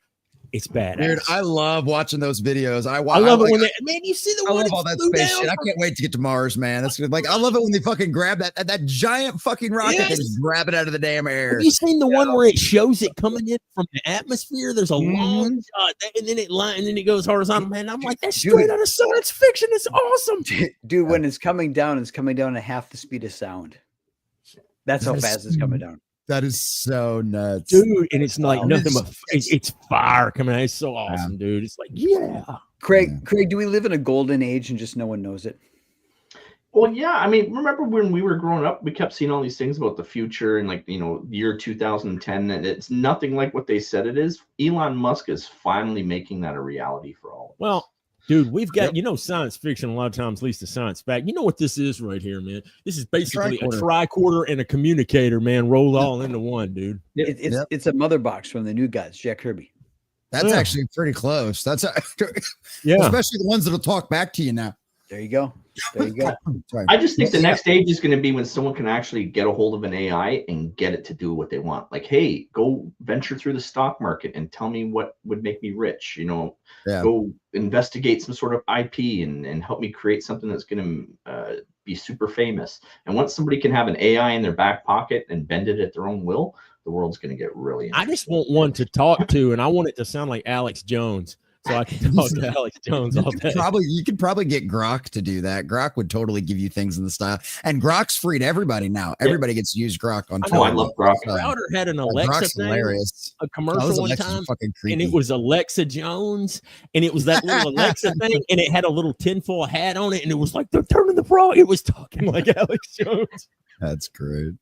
It's badass. Dude, I love watching those videos. I love it like, when man, you see the I one love all that flew space down shit. I can't wait to get to Mars, man. That's good. Like I love it when they fucking grab that giant fucking rocket. Yes. They just grab it out of the damn air. Have you seen the one where it shows it coming in from the atmosphere? There's a long Mhm. shot, and then it goes horizontal. Man, I'm like, that's straight out of science fiction. It's awesome, Dude. When it's coming down at half the speed of sound. That's how fast it's coming down. That is so nuts, dude. And it's like Wow. nothing but it's fire coming out. It's so awesome, dude. It's like, yeah. Craig, do we live in a golden age and just no one knows it? Well, yeah. I mean, remember when we were growing up, we kept seeing all these things about the future and like, year 2010, and it's nothing like what they said it is. Elon Musk is finally making that a reality for all of us. Well, dude, we've got, science fiction a lot of times leads to science fact. You know what this is right here, man? This is basically a tricorder and a communicator, man, rolled all into one, dude. It's a mother box from the New Gods, Jack Kirby. That's actually pretty close. That's especially the ones that'll talk back to you now. There you go. There you go. I just think the next stage is going to be when someone can actually get a hold of an AI and get it to do what they want. Like, hey, go venture through the stock market and tell me what would make me rich. Go investigate some sort of IP and help me create something that's going to be super famous. And once somebody can have an AI in their back pocket and bend it at their own will, the world's going to get really interesting. I just want one to talk to, and I want it to sound like Alex Jones. So I can talk to Alex Jones all day. You could probably get Grok to do that. Grok would totally give you things in the style. And Grok's free to everybody now. Everybody gets to use Grok on Twitter. I love Grok. Crowder had an Alexa thing, hilarious. a commercial one time, fucking creepy. and it was Alexa Jones, and it was that little Alexa thing, and it had a little tinfoil hat on it, and it was like they're turning the frog. It was talking like Alex Jones. That's great.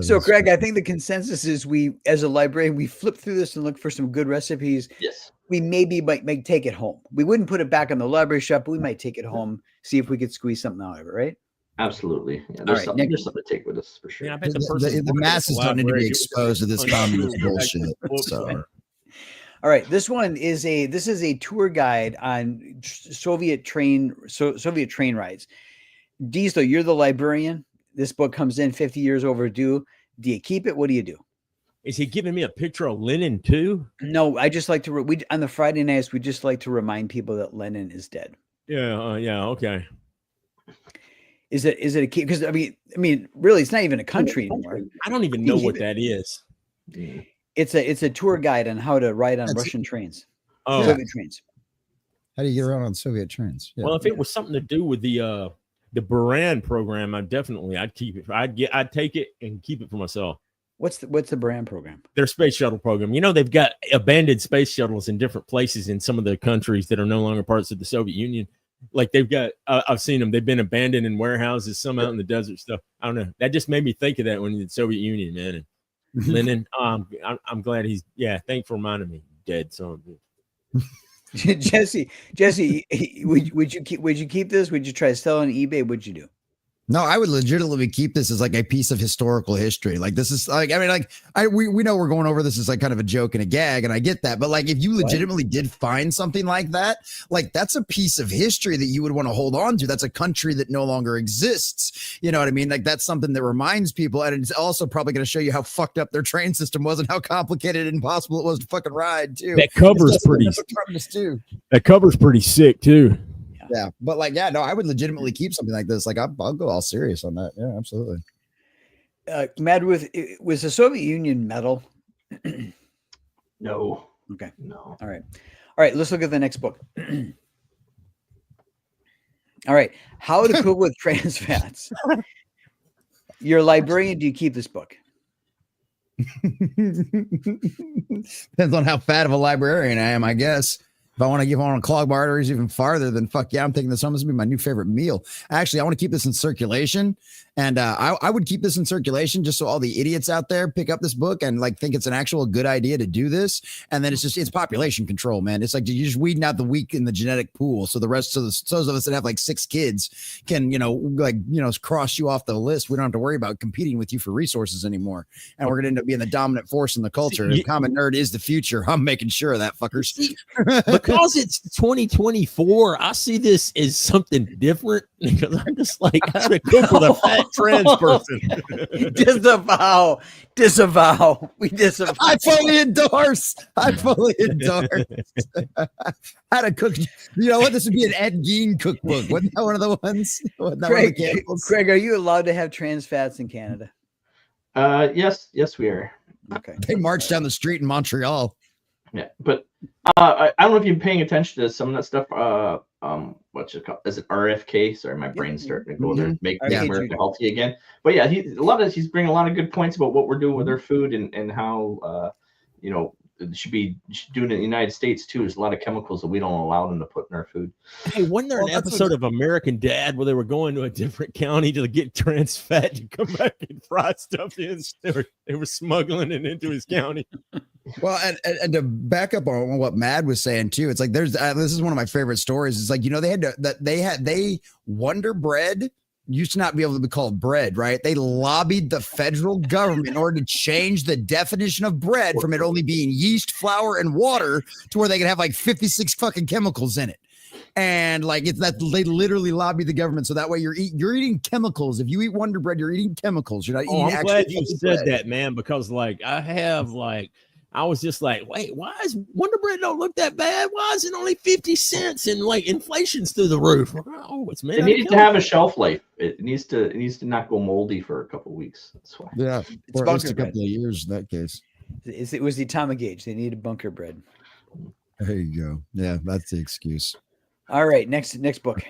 So, Craig, I think the consensus is we, as a librarian, we flip through this and look for some good recipes. Yes. We maybe might take it home. We wouldn't put it back on the library shelf, but we might take it home, see if we could squeeze something out of it, right? Absolutely. Yeah, there's something to take with us for sure. Yeah, I bet the masses don't need to be exposed to this communist bullshit. So. All right, this is a tour guide on Soviet train rides. Diesel, you're the librarian. This book comes in 50 years overdue. Do you keep it? What do you do? Is he giving me a picture of Lenin too? No, I just like to on the Friday nights we just like to remind people that Lenin is dead. Yeah, okay. Is it a key? Because I mean, really, it's not even a country anymore. I don't even know what that is. It's a tour guide on how to ride on Russian trains. Soviet trains. How do you get around on Soviet trains? Yeah. Well, if it was something to do with the Buran program, I'd keep it. I'd take it and keep it for myself. What's the Buran program? Their space shuttle program. They've got abandoned space shuttles in different places in some of the countries that are no longer parts of the Soviet Union. Like they've got, I've seen them. They've been abandoned in warehouses, some out in the desert stuff. I don't know. That just made me think of that when the Soviet Union, man. And Lenin. I'm glad he's. Yeah, thanks for reminding me. Dead son. Jesse, would you keep this? Would you try to sell on eBay? What'd you do? No, I would legitimately keep this as like a piece of historical history. Like this is like, we know we're going over this as like kind of a joke and a gag, and I get that. But like, if you legitimately did find something like that, like that's a piece of history that you would want to hold on to. That's a country that no longer exists. You know what I mean? Like that's something that reminds people, and it's also probably going to show you how fucked up their train system was and how complicated and impossible it was to fucking ride too. That cover's pretty. Too. That cover's pretty sick too. Yeah, but like, yeah, no, I would legitimately keep something like this. Like, I'll go all serious on that. Yeah, absolutely. Mad, was the Soviet Union metal? No. Okay. No. All right. Let's look at the next book. All right. How to cook with trans fats. You're a librarian. Do you keep this book? Depends on how fat of a librarian I am, I guess. If I want to clog my arteries even farther, then fuck yeah, I'm taking this home. This will be my new favorite meal. Actually, I want to keep this in circulation, and I would keep this in circulation just so all the idiots out there pick up this book and like think it's an actual good idea to do this. And then it's population control, man. It's like you're just weeding out the weak in the genetic pool, so the rest, so those of us that have like 6 kids can cross you off the list. We don't have to worry about competing with you for resources anymore, and we're gonna end up being the dominant force in the culture. If Common Nerd is the future, I'm making sure of that, fuckers. Because it's 2024, I see this as something different because I'm just like, how to cook with a fat trans person. Disavow. We disavow. I fully endorse. I How to cook. You know what? This would be an Ed Gein cookbook. Wasn't that one of the ones? Wasn't that one of the candles? Craig, are you allowed to have trans fats in Canada? Yes, we are. Okay. They marched down the street in Montreal. Yeah, but I don't know if you're paying attention to some of that stuff. What's it called? Is it RFK? Sorry, my brain's starting to go there. Make America healthy again. But yeah, he's bringing a lot of good points about what we're doing with our food and how should be doing it in the United States too. There's a lot of chemicals that we don't allow them to put in our food. Hey, wasn't there an episode of American Dad where they were going to a different county to get trans fat to come back and fry stuff in? They were smuggling it into his county. Well, and to back up on what Mad was saying too, it's like there's this is one of my favorite stories. It's like, they Wonder Bread used to not be able to be called bread, right? They lobbied the federal government in order to change the definition of bread from it only being yeast, flour, and water to where they could have like 56 fucking chemicals in it. And like they literally lobbied the government so that way you're eating chemicals. If you eat Wonder Bread, you're eating chemicals. You're not eating. I'm glad you said that, man, because I was just like, wait, why is Wonder Bread don't look that bad? Why is it only 50 cents and like inflation's through the roof? Oh, it's made. It needs to have a shelf life. It needs to not go moldy for a couple of weeks. That's why. Yeah, it's or at least a couple of years in that case. It was the atomic age. They needed bunker bread. There you go. Yeah, that's the excuse. All right, next book.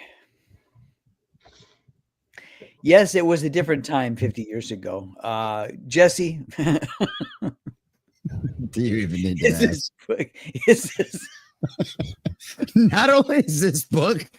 Yes, it was a different time 50 years ago. Jesse. Do you even need to ask? Is this Not only is this book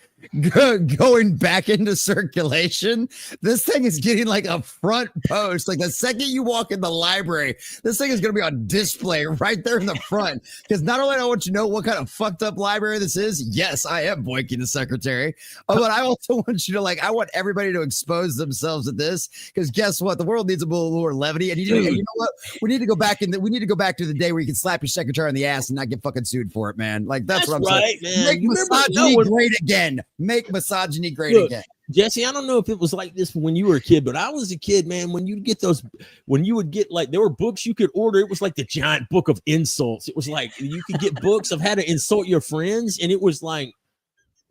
going back into circulation, this thing is getting like a front post. Like the second you walk in the library, this thing is going to be on display right there in the front. Because not only do I want you to know what kind of fucked up library this is, yes, I am Boykin the secretary, but I also want you to I want everybody to expose themselves to this. Because guess what? The world needs a little more levity. And you know what? We need to go back to the day where you can slap your secretary on the ass and not get fucking sued for it, man. Like that's what I'm right, saying. Man. Make misogyny great again. Make misogyny great again. Jesse, I don't know if it was like this when you were a kid, but I was a kid, man. When you would get there were books you could order. It was like the giant book of insults. It was like you could get books of how to insult your friends, and it was like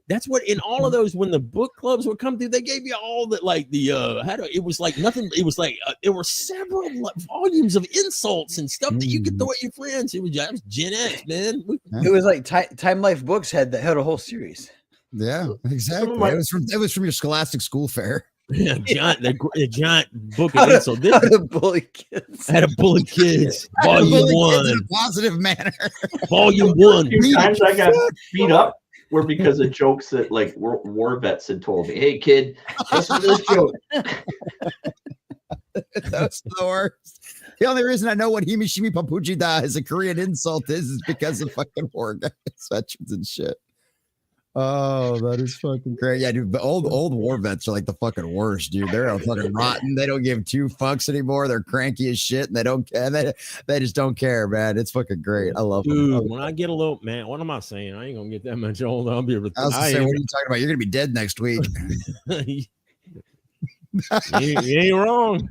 that's what in all of those when the book clubs would come through, they gave you all that it was like nothing. It was like there were several volumes of insults and stuff that you could throw at your friends. It was Gen X, man. It was like Time Life Books had a whole series. Yeah, exactly. It was from your Scholastic School Fair. Yeah, the giant book of insults. How to bully kids. How to bully kids. Volume 1. In a positive manner. Volume 1. Few times I got beat up were because of jokes that war vets had told me. Hey kid, listen to this joke. That's the worst. The only reason I know what Himishimi Papuchi Da is a Korean insult is because of fucking war guys, veterans and shit. Oh, that is fucking great. Yeah, dude, but old war vets are like the fucking worst, dude. They're all fucking rotten. They don't give two fucks anymore. They're cranky as shit, and they don't care. They just don't care, man. It's fucking great. I love them. When I get a little man, what am I saying? I ain't gonna get that much older. I'll be able to. I was gonna say, what are you talking about? You're gonna be dead next week. you ain't wrong.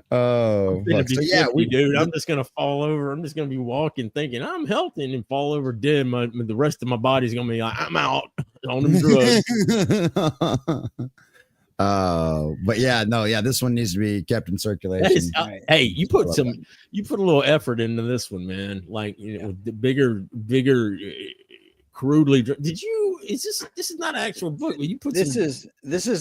Oh, so yeah, dude. I'm just gonna fall over. I'm just gonna be walking, thinking I'm healthy, and then fall over dead. The rest of my body's gonna be like, I'm out on them drugs. But yeah, no, yeah, this one needs to be kept in circulation. Hey, you put a little effort into this one, man. Like the bigger. Crudely, this is not an actual book, but you put this is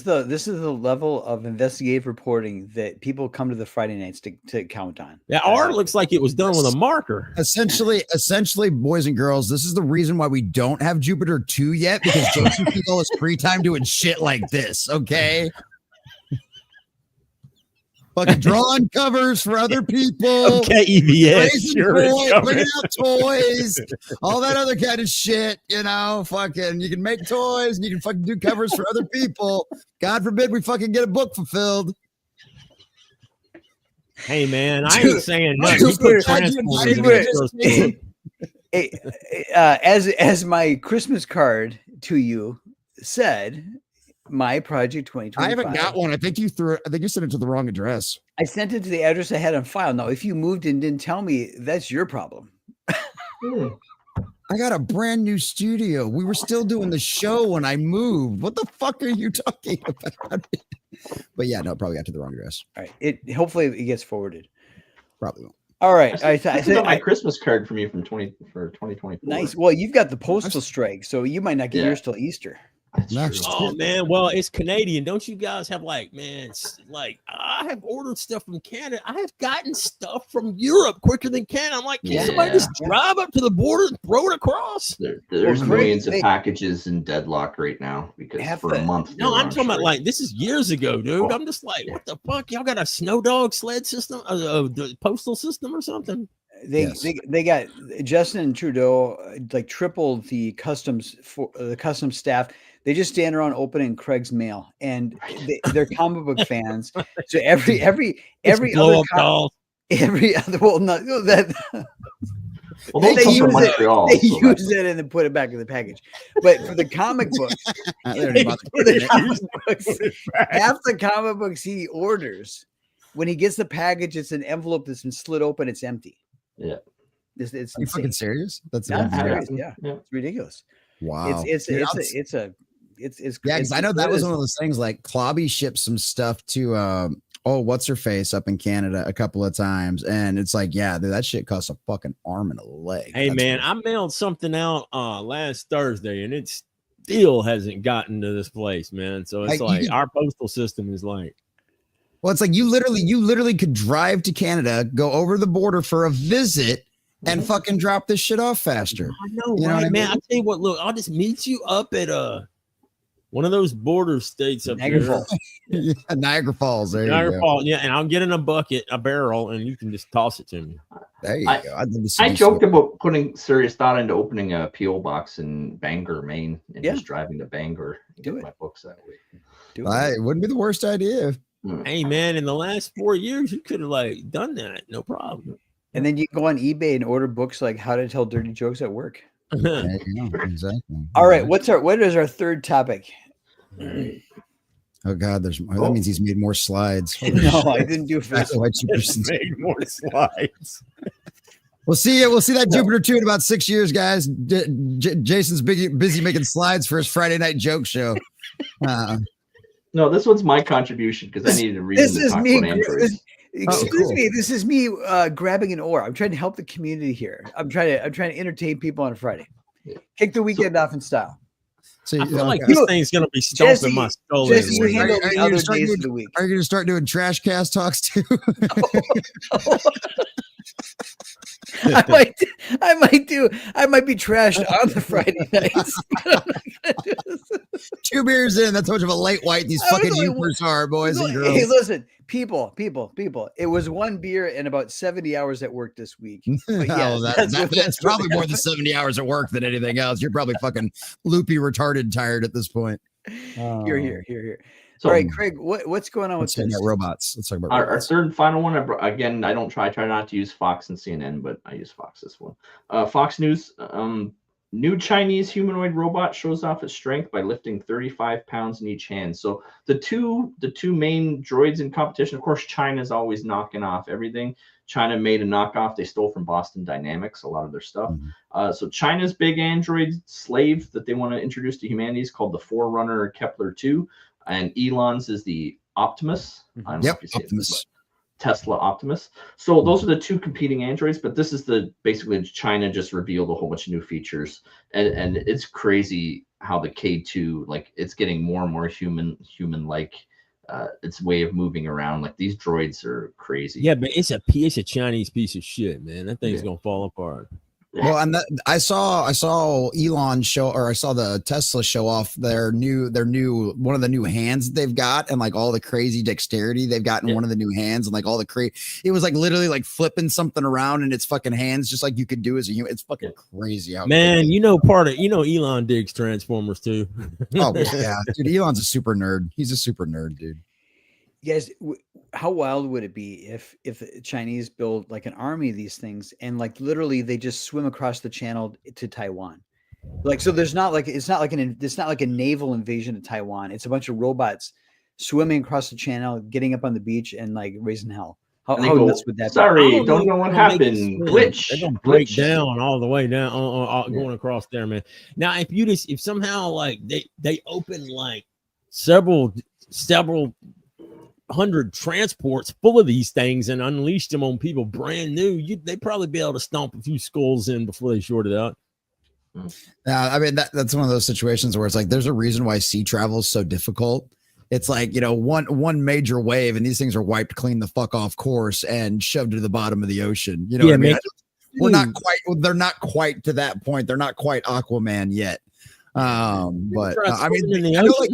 the level of investigative reporting that people come to the Friday nights to count on. That art looks like it was done with a marker. Essentially, boys and girls, this is the reason why we don't have Jupiter 2 yet, because Jason Segel has free time doing shit like this. Okay. Fucking drawing covers for other people. Okay, EVS. Bringing out toys, all that other kind of shit. Fucking, you can make toys and you can fucking do covers for other people. God forbid we fucking get a book fulfilled. Hey, man, I ain't saying nothing. As my Christmas card to you said, My Project 2025. I haven't got one. I think you sent it to the wrong address. I sent it to the address I had on file. Now, if you moved and didn't tell me, that's your problem. I got a brand new studio. We were still doing the show when I moved. What the fuck are you talking about? But yeah, no, probably got to the wrong address. All right. Hopefully it gets forwarded. Probably won't. All right. I got my Christmas card from you for 2024. Nice. Well, you've got the postal strike, so you might not get yours till Easter. Oh man, well, it's Canadian. Don't you guys have like I have ordered stuff from Canada. I have gotten stuff from Europe quicker than Canada. I'm like, can somebody just drive up to the border and throw it across? There's millions of packages in deadlock right now because for a month. No, I'm talking about like this is years ago, dude. I'm just like, what the fuck? Y'all got a snow dog sled system, the postal system or something? They got Justin and Trudeau like tripled the customs staff. They just stand around opening Craig's mail, and they're comic book fans. So every other they use it and then put it back in the package. But for the comic books, half the comic books he orders, when he gets the package, it's an envelope that's been slid open. It's empty. Yeah, it's you fucking serious? That's serious. Yeah, it's ridiculous. Wow, it's because I know that was one of those things. Like Clobby shipped some stuff to what's her face up in Canada a couple of times, and it's like, yeah, dude, that shit costs a fucking arm and a leg. Hey man, I mailed something out last Thursday, and it still hasn't gotten to this place, man. So it's like our postal system is like. Well, it's like you literally could drive to Canada, go over the border for a visit, and fucking drop this shit off faster. I know, right, man? I tell you what, look, I'll just meet you up at one of those border states up Niagara there. Falls. Yeah, Niagara Falls. There Niagara you go. Falls, yeah, and I'll get in a barrel, and you can just toss it to me. There you go. I joked about putting serious thought into opening a PO box in Bangor, Maine, and just driving to Bangor and get my books that way. It wouldn't be the worst idea. Hey man, in the last 4 years, you could have like done that, no problem. And then you go on eBay and order books like How to Tell Dirty Jokes at Work. Exactly. All right, what is our third topic? Oh God, that means he's made more slides. No, I didn't do it for this. Made more slides. We'll see that Jupiter 2 in about 6 years, guys. Jason's busy making slides for his Friday night joke show. No, this one's my contribution because I needed to read. This is me. Excuse me. This is me grabbing an oar. I'm trying to help the community here. I'm trying to entertain people on a Friday. Kick the weekend off in style. So I feel like this thing's gonna be stomping my skull. Jesse, you handle the other days of the week. Are you going to start doing trash cast talks too? I might be trashed on the Friday nights. Two beers in, that's how much of a late white these fucking youpers are, boys and girls. Hey, listen, people. It was one beer and about 70 hours at work this week. But that's probably more than 70 hours at work than anything else. You're probably fucking loopy, retarded, tired at this point. Here. So, all right, Craig, what's going on with this? Robots. Let's talk about our third and final one. Again, I try not to use Fox and CNN, but I use Fox this one. Fox News. New Chinese humanoid robot shows off its strength by lifting 35 pounds in each hand. So the two main droids in competition, of course, China's always knocking off everything. China made a knockoff. They stole from Boston Dynamics, a lot of their stuff. So China's big android slave that they want to introduce to humanity is called the Forerunner K2, and Elon's is the Optimus. I don't know if you see Optimus. Tesla Optimus. So those are the two competing androids, but this is basically China just revealed a whole bunch of new features, and it's crazy how the K2, like, it's getting more and more human like. Its way of moving around. Like, these droids are crazy. Yeah, but it's a Chinese piece of shit, man. That thing's gonna fall apart. Well, and I saw Elon show, or I saw the Tesla show off their new one of the new hands that they've got, and like all the crazy dexterity they've got in one of the new hands, and like all the it was like literally like flipping something around in its fucking hands, just like you could do as a human. It's fucking crazy. Man, Elon digs Transformers too. Oh yeah, dude, Elon's a super nerd. He's a super nerd, dude. You guys, how wild would it be if the Chinese build like an army of these things, and like literally they just swim across the channel to Taiwan? Like, so there's not like it's not like a naval invasion of Taiwan. It's a bunch of robots swimming across the channel, getting up on the beach, and like raising hell. How nuts would that be? Sorry, don't know what happened. Glitch. They're gonna break Glitch. down all the way down, going across there, man. Now, if somehow like they open like several hundred transports full of these things and unleash them on people brand new, they'd probably be able to stomp a few skulls in before they short it out. I mean, that's one of those situations where it's like there's a reason why sea travel is so difficult. It's like, one major wave and these things are wiped clean the fuck off course and shoved to the bottom of the ocean. You know what I mean? They're not quite to that point. They're not quite Aquaman yet. But I mean, I know, like,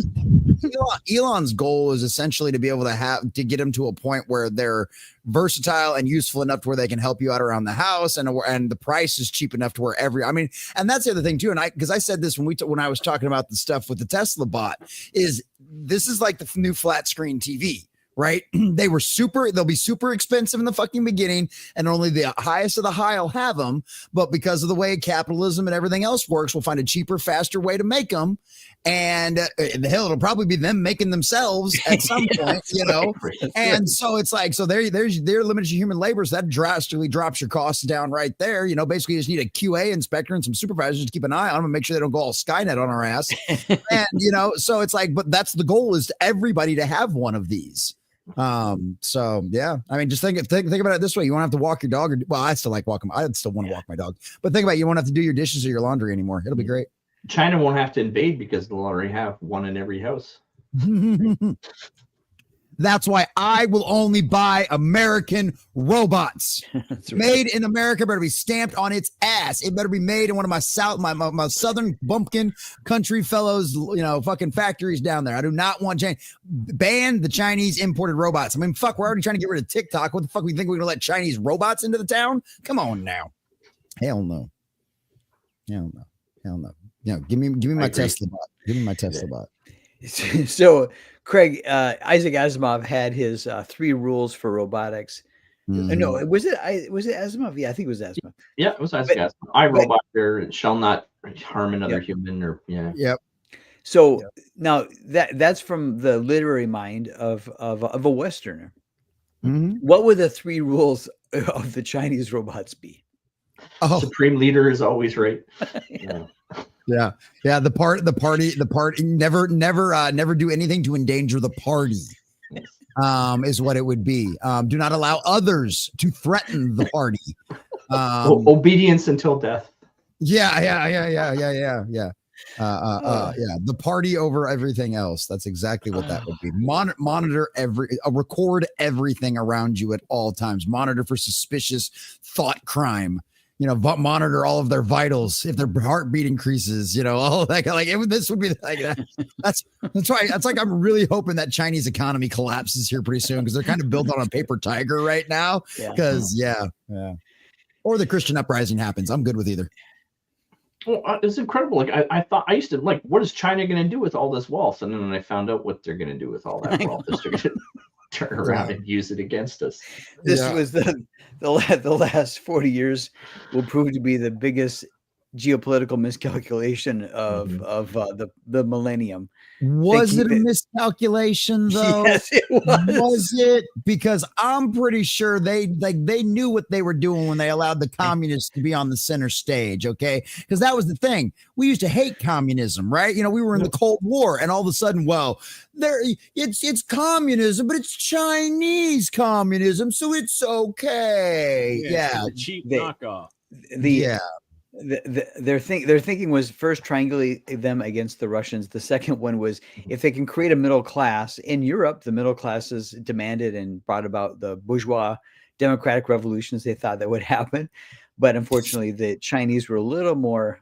Elon's goal is essentially to be able to get them to a point where they're versatile and useful enough to where they can help you out around the house, and the price is cheap enough to where and that's the other thing too. And because I said this when I was talking about the stuff with the Tesla bot, is this is like the new flat screen TV. Right? They'll be super expensive in the fucking beginning, and only the highest of the high will have them. But because of the way capitalism and everything else works, we'll find a cheaper, faster way to make them. And hell, it'll probably be them making themselves at some point, And so it's like, they're limited to human labor. So that drastically drops your costs down right there. Basically you just need a QA inspector and some supervisors to keep an eye on them and make sure they don't go all Skynet on our ass. And, so it's like, but that's the goal, is everybody to have one of these. So yeah, I mean, just think about it this way. You won't have to walk your dog, I still like walking. I still want to walk my dog, but think about it, you won't have to do your dishes or your laundry anymore. It'll be great. China won't have to invade because they'll already have one in every house. That's why I will only buy American robots. Made in America, better be stamped on its ass. It better be made in one of my southern bumpkin country fellows, fucking factories down there. I do not want ban the Chinese imported robots. I mean, fuck, we're already trying to get rid of TikTok. What the fuck, we think we're gonna let Chinese robots into the town? Come on now. Hell no. Give me my Tesla bot. Give me my Tesla bot. So, Craig, Isaac Asimov had his 3 rules for robotics. Mm-hmm. No, was it Asimov? Yeah, I think it was Asimov. Yeah, it was Isaac Asimov. iRobot shall not harm another human, or Yep. So now that's from the literary mind of a Westerner. Mm-hmm. What would the 3 rules of the Chinese robots be? Supreme leader is always right. Yeah. The party. Never do anything to endanger the party. Is what it would be. Do not allow others to threaten the party. Obedience until death. Yeah. The party over everything else. That's exactly what that would be. Monitor record everything around you at all times. Monitor for suspicious thought crime. Monitor all of their vitals. If their heartbeat increases, all of that. This would be like that. That's why. That's like, I'm really hoping that Chinese economy collapses here pretty soon, because they're kind of built on a paper tiger right now. Because or the Christian uprising happens. I'm good with either. Well, it's incredible. Like I thought, I used to like, what is China going to do with all this wealth? And then I found out what they're going to do with all that wealth. They're going to turn around and use it against us. This was the last 40 years will prove to be the biggest geopolitical miscalculation of the millennium. Was it a miscalculation though? Yes, it was. Was it? Because I'm pretty sure they knew what they were doing when they allowed the communists to be on the center stage. Okay, because that was the thing. We used to hate communism, right? We were in the Cold War, and all of a sudden, it's communism, but it's Chinese communism, so it's okay. Yeah, cheap knockoff. Their thinking was first triangulate them against the Russians. The second one was, if they can create a middle class in Europe, the middle classes demanded and brought about the bourgeois democratic revolutions they thought that would happen. But unfortunately, the Chinese were a little more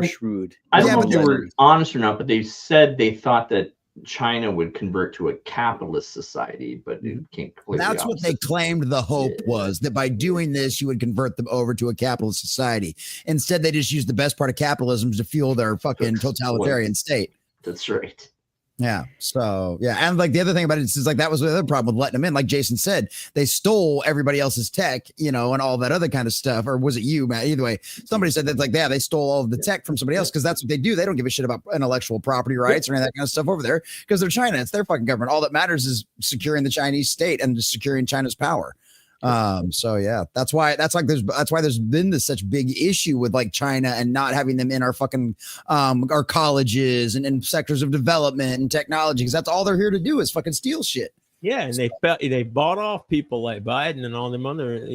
shrewd. I don't know if they were honest or not, but they said they thought that China would convert to a capitalist society, but it came completely That's opposite. What they claimed the hope was, that by doing this, you would convert them over to a capitalist society. Instead, they just used the best part of capitalism to fuel their fucking totalitarian state. That's right. Yeah. So yeah, and like the other thing about it is like that was the other problem with letting them in. Like Jason said, they stole everybody else's tech, and all that other kind of stuff. Or was it you, Matt? Either way, somebody said that like, yeah, they stole all of the tech from somebody else because that's what they do. They don't give a shit about intellectual property rights or any of that kind of stuff over there because they're China. It's their fucking government. All that matters is securing the Chinese state and just securing China's power. So yeah, that's why there's been this such big issue with like China and not having them in our fucking our colleges and sectors of development and technology, because that's all they're here to do is fucking steal shit. Yeah, and they bought off people like Biden and all them other,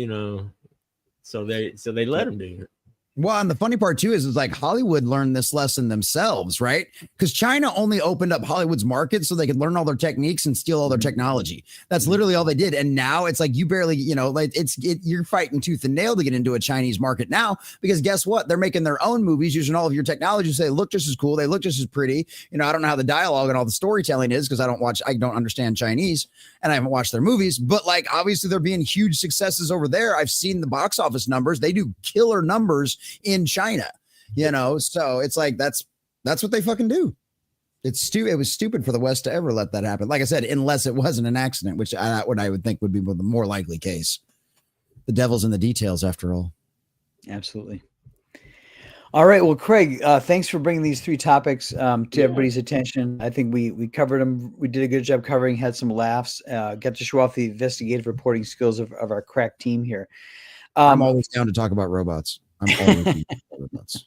so they let them do it. Well, and the funny part too is like Hollywood learned this lesson themselves, right? Because China only opened up Hollywood's market so they could learn all their techniques and steal all their technology. That's literally all they did. And now it's like you barely, like you're fighting tooth and nail to get into a Chinese market now, because guess what? They're making their own movies using all of your technology. So they look just as cool. They look just as pretty. I don't know how the dialogue and all the storytelling is because I don't understand Chinese and I haven't watched their movies. But like obviously they're being huge successes over there. I've seen the box office numbers. They do killer numbers in China, so it's like that's what they fucking do. It was stupid for the West to ever let that happen. Like I said, unless it wasn't an accident, which I would think would be the more likely case. The devil's in the details, after all. Absolutely. All right. Well, Craig, thanks for bringing these three topics to everybody's attention. I think we covered them. We did a good job covering, had some laughs, got to show off the investigative reporting skills of our crack team here. I'm always down to talk about robots. I'm always down to talk about robots.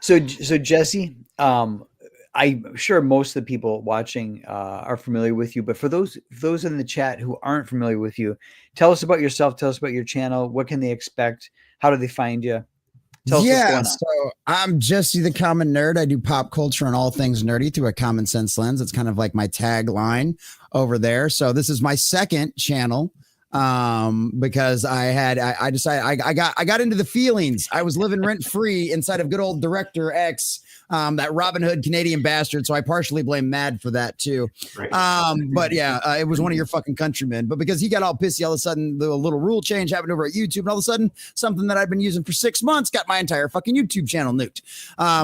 So Jesse, I'm sure most of the people watching are familiar with you, but for those in the chat who aren't familiar with you, tell us about yourself. Tell us about your channel. What can they expect? How do they find you? Tell us what's going on. So I'm Jesse the Common Nerd. I do pop culture and all things nerdy through a common sense lens. It's kind of like my tagline over there. So this is my second channel. Because I decided I got into the feelings. I was living rent free inside of good old Director X, that Robin Hood Canadian bastard. So I partially blame Mad for that too. Right. But yeah, it was one of your fucking countrymen. But because he got all pissy, all of a sudden the little rule change happened over at YouTube, and all of a sudden something that I've been using for 6 months got my entire fucking YouTube channel nuked.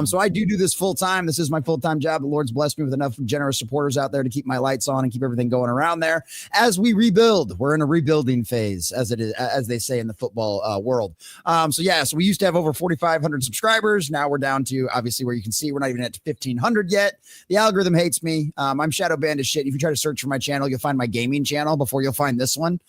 So I do this full time. This is my full time job. The Lord's blessed me with enough generous supporters out there to keep my lights on and keep everything going around there as we rebuild. We're in a rebuilding phase, as it is, as they say in the football world. So we used to have over 4,500 subscribers. Now we're down to, obviously, where you can see we're not even at 1,500 yet. The algorithm hates me. I'm shadow banned as shit. If you try to search for my channel, you'll find my gaming channel before you'll find this one,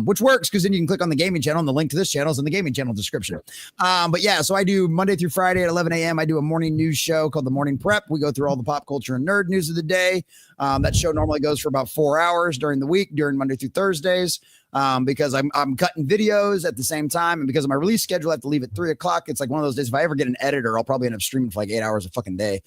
which works because then you can click on the gaming channel and the link to this channel is in the gaming channel description. So I do Monday through Friday at 11 a.m. I do a morning news show called The Morning Prep. We go through all the pop culture and nerd news of the day. That show normally goes for about 4 hours during the week, during Monday through Thursdays. Because I'm cutting videos at the same time, and because of my release schedule, I have to leave at 3:00. It's like one of those days. If I ever get an editor, I'll probably end up streaming for like 8 hours a fucking day.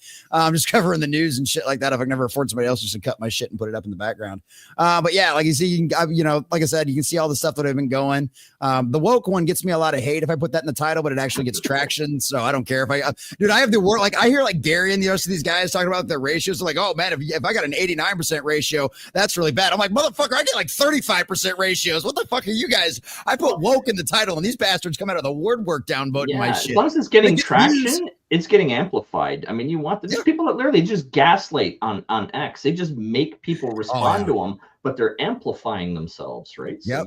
Just covering the news and shit like that. If I can never afford somebody else just to cut my shit and put it up in the background. But yeah, like you see, you can, like I said, you can see all the stuff that I've been going. The woke one gets me a lot of hate if I put that in the title, but it actually gets traction. So I don't care if I have the word. Like I hear like Gary and the rest of these guys talking about their ratios. They're like, oh man, if I got an 89% ratio, that's really bad. I'm like, motherfucker, I get like 35% ratios. What the fuck are you guys? I put woke in the title, and these bastards come out of the woodwork downvoting my shit. As long as it's getting traction, it's getting amplified. I mean, you want these people that literally just gaslight on X. They just make people respond to them, but they're amplifying themselves, right? So,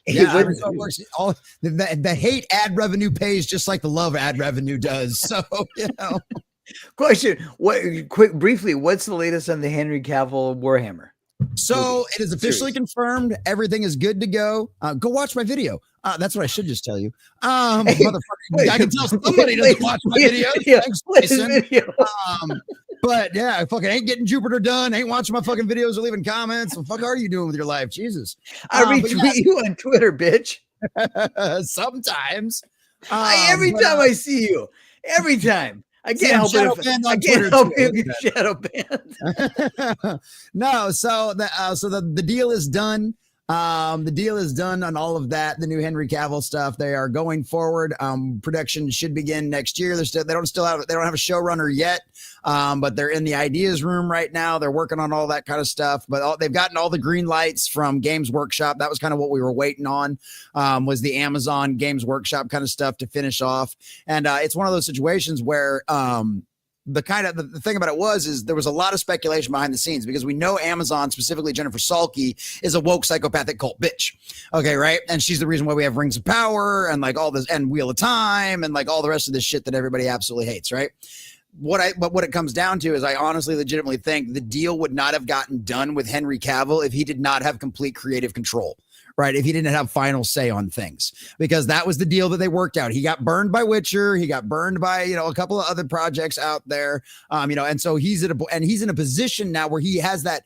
it works. All the hate ad revenue pays just like the love ad revenue does. So Question: briefly, what's the latest on the Henry Cavill Warhammer? So it is officially confirmed. Everything is good to go. Go watch my video. That's what I should just tell you. Motherfucker, I can tell somebody doesn't watch my videos. Thanks, Jason. But yeah, I fucking ain't getting Jupiter done. Ain't watching my fucking videos or leaving comments. What the fuck are you doing with your life? Jesus. I retweet you on Twitter, bitch. Sometimes. Every time I see you. Every time. I can't help it if you shadow banned. No, so the deal is done. The deal is done on all of that. The new Henry Cavill stuff. They are going forward. Production should begin next year. They don't have a showrunner yet, but they're in the ideas room right now. They're working on all that kind of stuff. But they've gotten all the green lights from Games Workshop. That was kind of what we were waiting on. Was the Amazon Games Workshop kind of stuff to finish off. And it's one of those situations where the thing about it is there was a lot of speculation behind the scenes because we know Amazon, specifically Jennifer Salke, is a woke psychopathic cult bitch. Okay, right? And she's the reason why we have Rings of Power and like all this and Wheel of Time and like all the rest of this shit that everybody absolutely hates, right? But what it comes down to is I honestly legitimately think the deal would not have gotten done with Henry Cavill if he did not have complete creative control. Right. If he didn't have final say on things, because that was the deal that they worked out. He got burned by Witcher. He got burned by, a couple of other projects out there. And so he's in a position now where he has that.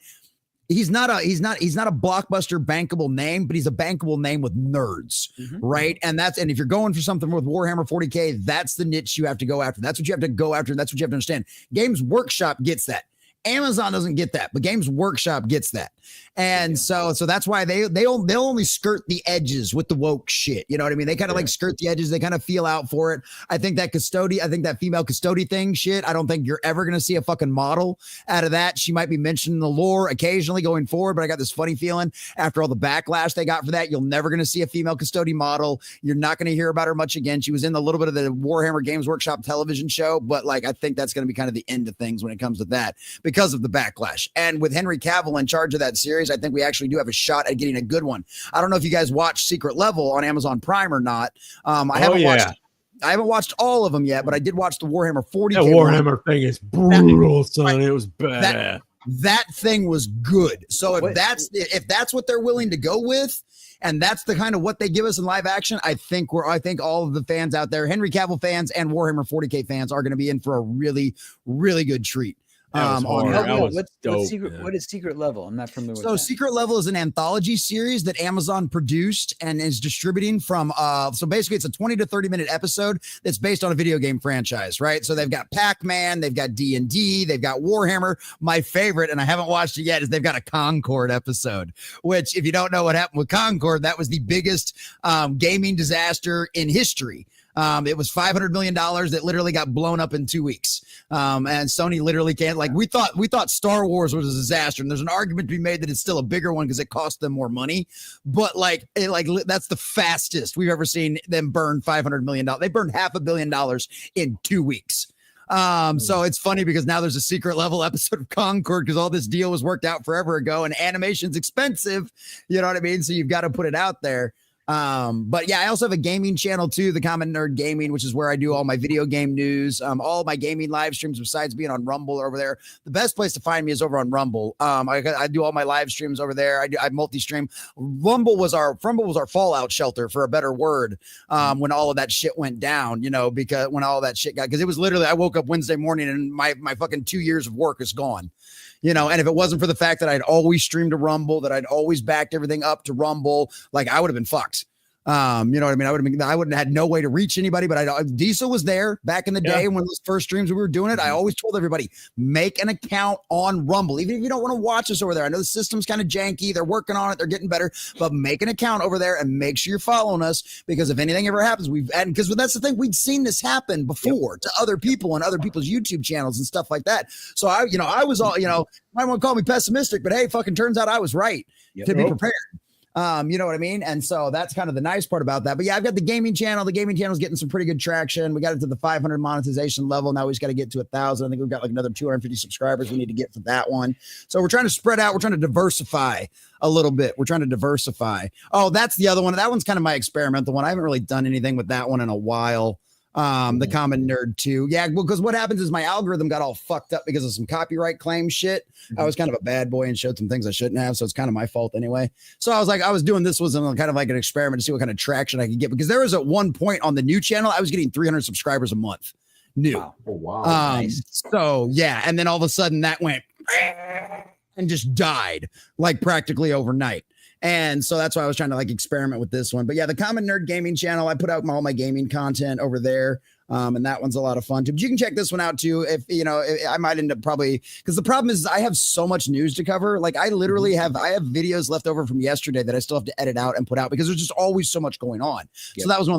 He's not a blockbuster bankable name, but he's a bankable name with nerds. Mm-hmm. Right. And if you're going for something with Warhammer 40K, that's the niche you have to go after. That's what you have to go after. That's what you have to understand. Games Workshop gets that. Amazon doesn't get that, but Games Workshop gets that. And so that's why they'll only skirt the edges with the woke shit. You know what I mean? They kind of like skirt the edges. They kind of feel out for it. I think that female custody thing shit, I don't think you're ever going to see a fucking model out of that. She might be mentioned in the lore occasionally going forward, but I got this funny feeling after all the backlash they got for that, you're never going to see a female custody model. You're not going to hear about her much again. She was in a little bit of the Warhammer Games Workshop television show, but like, I think that's going to be kind of the end of things when it comes to that because of the backlash. And with Henry Cavill in charge of that series, I think we actually do have a shot at getting a good one. I don't know if you guys watched Secret Level on Amazon Prime or not. I haven't watched all of them yet, but I did watch the Warhammer 40K. That Warhammer thing is brutal, son. It was bad. That thing was good. So if that's what they're willing to go with, and that's the kind of what they give us in live action, I think all of the fans out there, Henry Cavill fans and Warhammer 40K fans, are going to be in for a really, really good treat. What is Secret Level? I'm not familiar with that. Secret Level is an anthology series that Amazon produced and is distributing from so basically it's a 20 to 30 minute episode that's based on a video game franchise, right? So they've got Pac-Man, they've got D&D, they've got Warhammer. My favorite, and I haven't watched it yet, is they've got a Concord episode, which if you don't know what happened with Concord, that was the biggest gaming disaster in history. It was $500 million that literally got blown up in 2 weeks. And Sony literally can't, like, we thought Star Wars was a disaster, and there's an argument to be made that it's still a bigger one because it cost them more money. But that's the fastest we've ever seen them burn $500 million. They burned $500 million in 2 weeks. So it's funny because now there's a Secret Level episode of Concord because all this deal was worked out forever ago, and animation's expensive. You know what I mean? So you've got to put it out there. But yeah, I also have a gaming channel too, The Common Nerd Gaming, which is where I do all my video game news. All my gaming live streams besides being on Rumble over there. The best place to find me is over on Rumble. I do all my live streams over there. I multi-stream. Rumble was our fallout shelter, for a better word. When all of that shit went down, because when all that shit because it was literally, I woke up Wednesday morning and my fucking 2 years of work is gone. And if it wasn't for the fact that I'd always streamed to Rumble, that I'd always backed everything up to Rumble, like I would have been fucked. You know what I mean? I wouldn't have had no way to reach anybody, but Diesel was there back in the day when those first streams we were doing it. I always told everybody, make an account on Rumble. Even if you don't want to watch us over there. I know the system's kind of janky. They're working on it. They're getting better, but make an account over there and make sure you're following us, because if anything ever happens, because that's the thing, we'd seen this happen before to other people and other people's YouTube channels and stuff like that. So I was all, might want to call me pessimistic, but hey, fucking turns out I was right to be prepared. You know what I mean? And so that's kind of the nice part about that. But yeah, I've got the gaming channel. The gaming channel is getting some pretty good traction. We got it to the 500 monetization level. Now we just got to get to 1,000. I think we've got like another 250 subscribers we need to get for that one. So we're trying to spread out. We're trying to diversify a little bit. We're trying to diversify. Oh, that's the other one. That one's kind of my experimental one. I haven't really done anything with that one in a while. The Common Nerd 2. Yeah, because what happens is my algorithm got all fucked up because of some copyright claim shit. I was kind of a bad boy and showed some things I shouldn't have, so it's kind of my fault anyway. So I was doing this was kind of like an experiment to see what kind of traction I could get, because there was at one point on the new channel I was getting 300 subscribers a month. New. Wow. Oh, wow. Nice. So yeah, and then all of a sudden that went and just died like practically overnight. And so that's why I was trying to like experiment with this one. But yeah, the Common Nerd Gaming channel, I put out all my gaming content over there. And that one's a lot of fun too. But you can check this one out too. If I might end up probably, because the problem is I have so much news to cover. Like I literally have videos left over from yesterday that I still have to edit out and put out because there's just always so much going on. Yep. So that was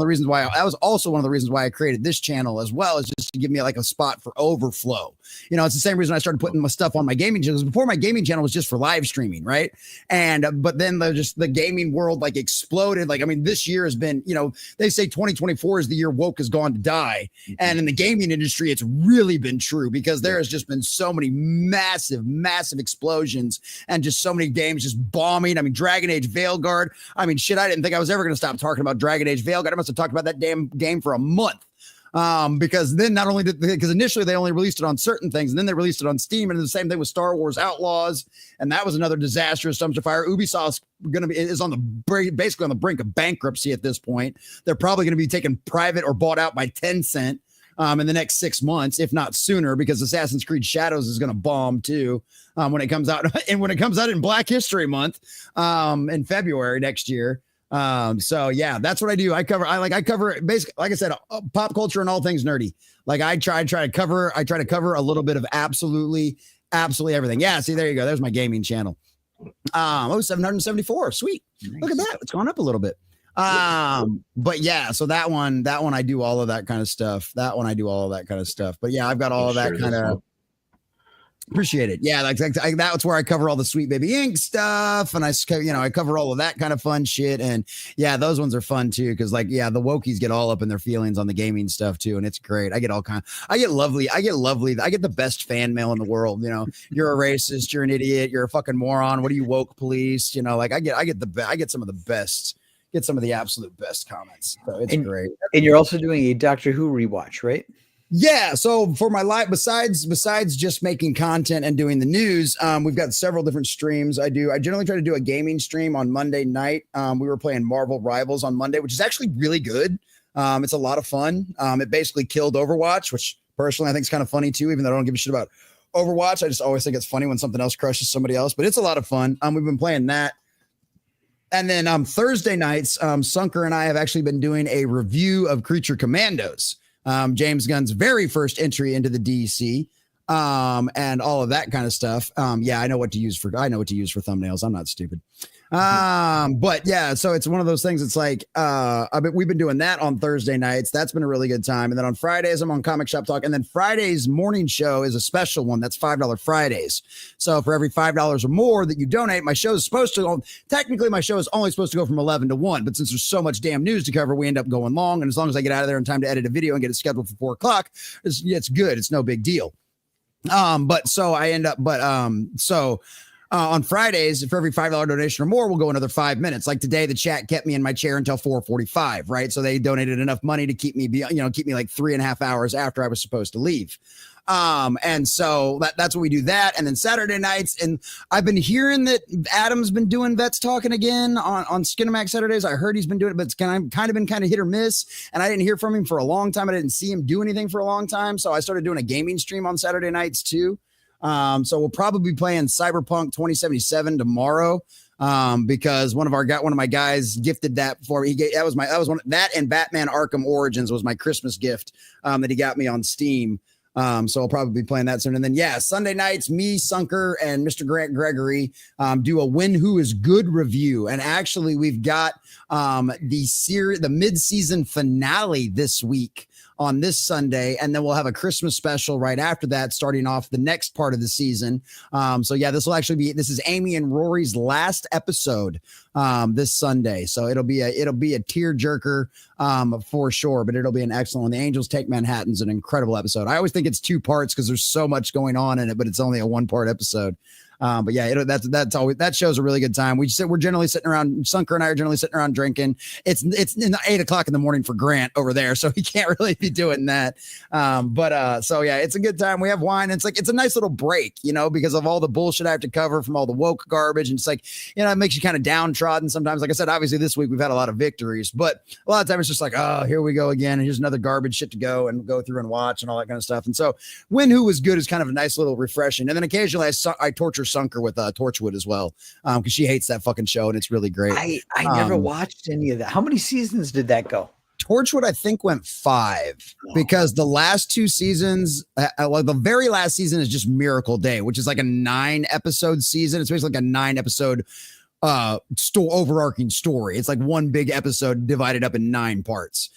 also one of the reasons why I created this channel as well, is just to give me like a spot for overflow. It's the same reason I started putting my stuff on my gaming channels. Before, my gaming channel was just for live streaming, right? And but then the gaming world like exploded. Like, I mean, this year has been, they say 2024 is the year woke has gone to die. die. And in the gaming industry, it's really been true because there has just been so many massive explosions and just so many games just bombing. I mean, Dragon Age Veilguard. I mean, shit, I didn't think I was ever going to stop talking about Dragon Age Veilguard. I must have talked about that damn game for a month. Because then not only because initially they only released it on certain things, and then they released it on Steam, and the same thing with Star Wars Outlaws, and that was another disastrous dumpster fire. Ubisoft's is on the basically on the brink of bankruptcy at this point. They're probably going to be taken private or bought out by Tencent in the next 6 months, if not sooner, because Assassin's Creed Shadows is going to bomb too when it comes out, and when it comes out in Black History Month in February next year. So yeah, that's what I do. I cover basically, like I said, pop culture and all things nerdy. Like I try to cover a little bit of absolutely everything. Yeah. See, there you go. There's my gaming channel. 774. Sweet. Nice. Look at that. It's gone up a little bit. But yeah, so that one, I do all of that kind of stuff. But yeah, I've got all of that kind of. Appreciate it. Yeah, that's where I cover all the Sweet Baby Ink stuff, and I cover all of that kind of fun shit. And yeah, those ones are fun too, because the wokies get all up in their feelings on the gaming stuff too, and it's great. I get the best fan mail in the world. You're a racist, you're an idiot, you're a fucking moron. What are you, woke police? I get some of the absolute best comments. So it's great. And you're also doing a Doctor Who rewatch, right? Yeah. So for my life, besides just making content and doing the news, we've got several different streams. I generally try to do a gaming stream on Monday night. We were playing Marvel Rivals on Monday, which is actually really good. It's a lot of fun. It basically killed Overwatch, which personally I think is kind of funny too, even though I don't give a shit about Overwatch. I just always think it's funny when something else crushes somebody else, but it's a lot of fun. We've been playing that. And then Thursday nights, Sunker and I have actually been doing a review of Creature Commandos. James Gunn's very first entry into the DC, and all of that kind of stuff. Yeah, I know what to use for thumbnails. I'm not stupid. But yeah, so it's one of those things. It's like, we've been doing that on Thursday nights. That's been a really good time. And then on Fridays, I'm on Comic Shop Talk. And then Friday's morning show is a special one. That's $5 Fridays. So for every $5 or more that you donate, my show is supposed to go. Technically, my show is only supposed to go from 11 to 1. But since there's so much damn news to cover, we end up going long. And as long as I get out of there in time to edit a video and get it scheduled for 4 o'clock, it's good. It's no big deal. On Fridays, for every $5 donation or more, we'll go another 5 minutes. Like today, the chat kept me in my chair until 4:45, right? So they donated enough money to keep me like 3.5 hours after I was supposed to leave. And so that's what we do that. And then Saturday nights, and I've been hearing that Adam's been doing Vets Talking again on Skinamax Saturdays. I heard he's been doing it, but it's kind of hit or miss. And I didn't hear from him for a long time. I didn't see him do anything for a long time. So I started doing a gaming stream on Saturday nights too. So we'll probably be playing Cyberpunk 2077 tomorrow. Because one of my guys gifted that for me. That and Batman Arkham Origins was my Christmas gift, that he got me on Steam. So I'll probably be playing that soon. And then, yeah, Sunday nights, me, Sunker, and Mr. Grant Gregory do a When Who Is Good review. And actually, we've got the mid-season finale this week on this Sunday, and then we'll have a Christmas special right after that, starting off the next part of the season. So yeah, this is Amy and Rory's last episode this Sunday. So it'll be a tearjerker for sure, but it'll be an excellent one. The Angels Take Manhattan's an incredible episode. I always think it's 2 parts because there's so much going on in it, but it's only a 1-part episode. But yeah, that's always, that show's a really good time. We're generally sitting around. Sunker and I are generally sitting around drinking. It's in 8 o'clock in the morning for Grant over there, so he can't really be doing that. So yeah, it's a good time. We have wine. And it's a nice little break, because of all the bullshit I have to cover from all the woke garbage. And it's like, it makes you kind of downtrodden sometimes. Like I said, obviously this week we've had a lot of victories, but a lot of times it's just like, oh, here we go again. And here's another garbage shit to go through and watch and all that kind of stuff. And so When Who Was Good is kind of a nice little refreshing. And then occasionally I torture Sunker with Torchwood as well, because she hates that fucking show and it's really great. I never watched any of that. How many seasons did that go? Torchwood, I think, went 5 because the last 2 seasons, the very last season is just Miracle Day, which is like a 9-episode season. It's basically like a 9-episode overarching story. It's like one big episode divided up in 9 parts,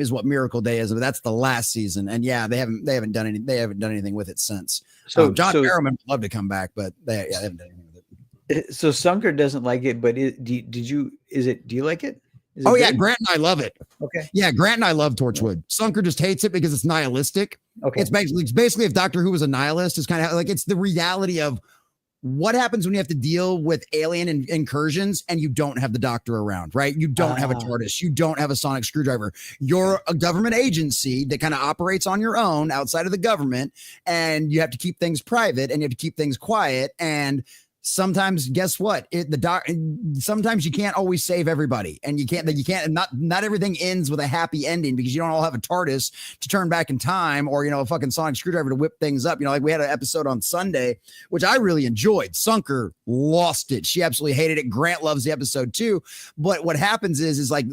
is what Miracle Day is. But that's the last season, and yeah, they haven't done anything with it since. So John Barrowman would love to come back, but they haven't done anything with it. So Sunker doesn't like it, but do you like it? Is it Oh yeah, good? Grant and I love it. Okay. Yeah, Grant and I love Torchwood. Sunker just hates it because it's nihilistic. Okay. It's basically if Doctor Who was a nihilist, it's kind of like it's the reality of what happens when you have to deal with alien incursions and you don't have the Doctor around, right? You don't have a TARDIS, you don't have a sonic screwdriver. You're a government agency that kind of operates on your own outside of the government, and you have to keep things private and you have to keep things quiet. And sometimes, guess what? Sometimes you can't always save everybody, and you can't. And not everything ends with a happy ending because you don't all have a TARDIS to turn back in time, or a fucking sonic screwdriver to whip things up. Like we had an episode on Sunday, which I really enjoyed. Sunker lost it; she absolutely hated it. Grant loves the episode too. But what happens is like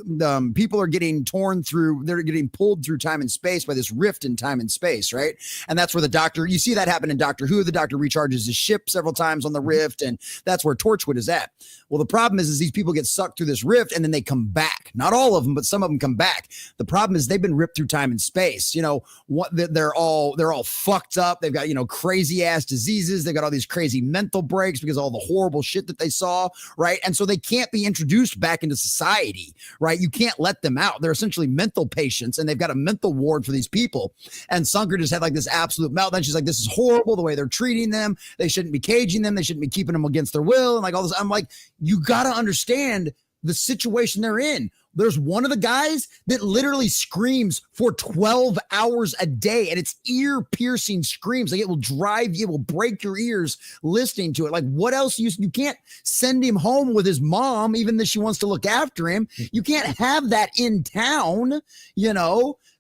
people are getting torn through. They're getting pulled through time and space by this rift in time and space, right? And that's where the Doctor. You see that happen in Doctor Who. The Doctor recharges his ship several times on the rift. And that's where Torchwood is at. Well, the problem is these people get sucked through this rift and then they come back. Not all of them, but some of them come back. The problem is they've been ripped through time and space. They're all fucked up. They've got, crazy ass diseases. They've got all these crazy mental breaks because of all the horrible shit that they saw. Right. And so they can't be introduced back into society. Right. You can't let them out. They're essentially mental patients, and they've got a mental ward for these people. And Sunker just had like this absolute meltdown. She's like, this is horrible the way they're treating them. They shouldn't be caging them. They shouldn't be keeping them against their will and like all this. I'm like, you got to understand the situation they're in. There's one of the guys that literally screams for 12 hours a day, and it's ear-piercing screams. Like it will break your ears listening to it. Like what else? You can't send him home with his mom, even though she wants to look after him. You can't have that in town,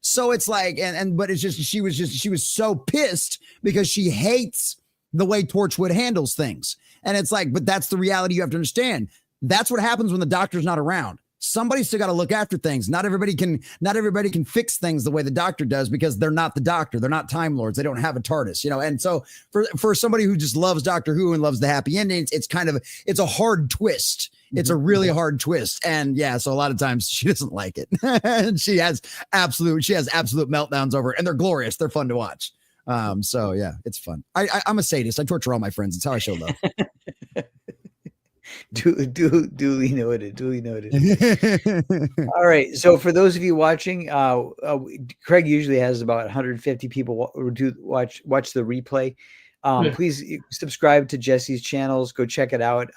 So it's like, but it's just, she was so pissed because she hates the way Torchwood handles things. And it's like, but that's the reality you have to understand. That's what happens when the Doctor's not around. Somebody's still got to look after things. Not everybody can fix things the way the Doctor does because they're not the Doctor. They're not Time Lords. They don't have a TARDIS, And so for somebody who just loves Doctor Who and loves the happy endings, it's a hard twist. It's a really hard twist. And yeah, so a lot of times she doesn't like it. And she has absolute meltdowns over it, and they're glorious. They're fun to watch. So yeah, it's fun. I'm a sadist. I torture all my friends. It's how I show love. Duly noted. All right. So for those of you watching, Craig usually has about 150 people who watch the replay. Please subscribe to Jesse's channels. Go check it out.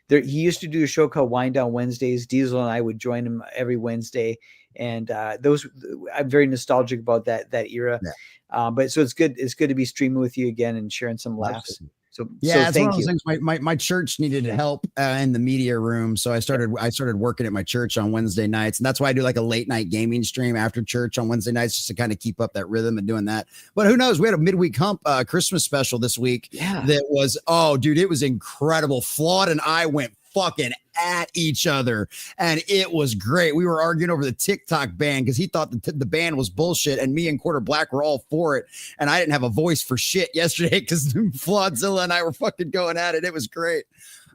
He used to do a show called Wind Down Wednesdays. Diesel and I would join him every Wednesday, and I'm very nostalgic about that era. Yeah. But so it's good to be streaming with you again and sharing some laughs. Absolutely. So it's thank one of those you. things. My church needed help in the media room, so I started working at my church on Wednesday nights, and that's why I do like a late night gaming stream after church on Wednesday nights just to kind of keep up that rhythm and doing that. But who knows? We had a midweek hump Christmas special this week. Yeah, that was it was incredible. Flawed and I went fucking at each other, and it was great. We were arguing over the TikTok ban because he thought the ban was bullshit, and me and Quarter Black were all for it, and I didn't have a voice for shit yesterday because Flawdzilla and I were fucking going at it. It was great.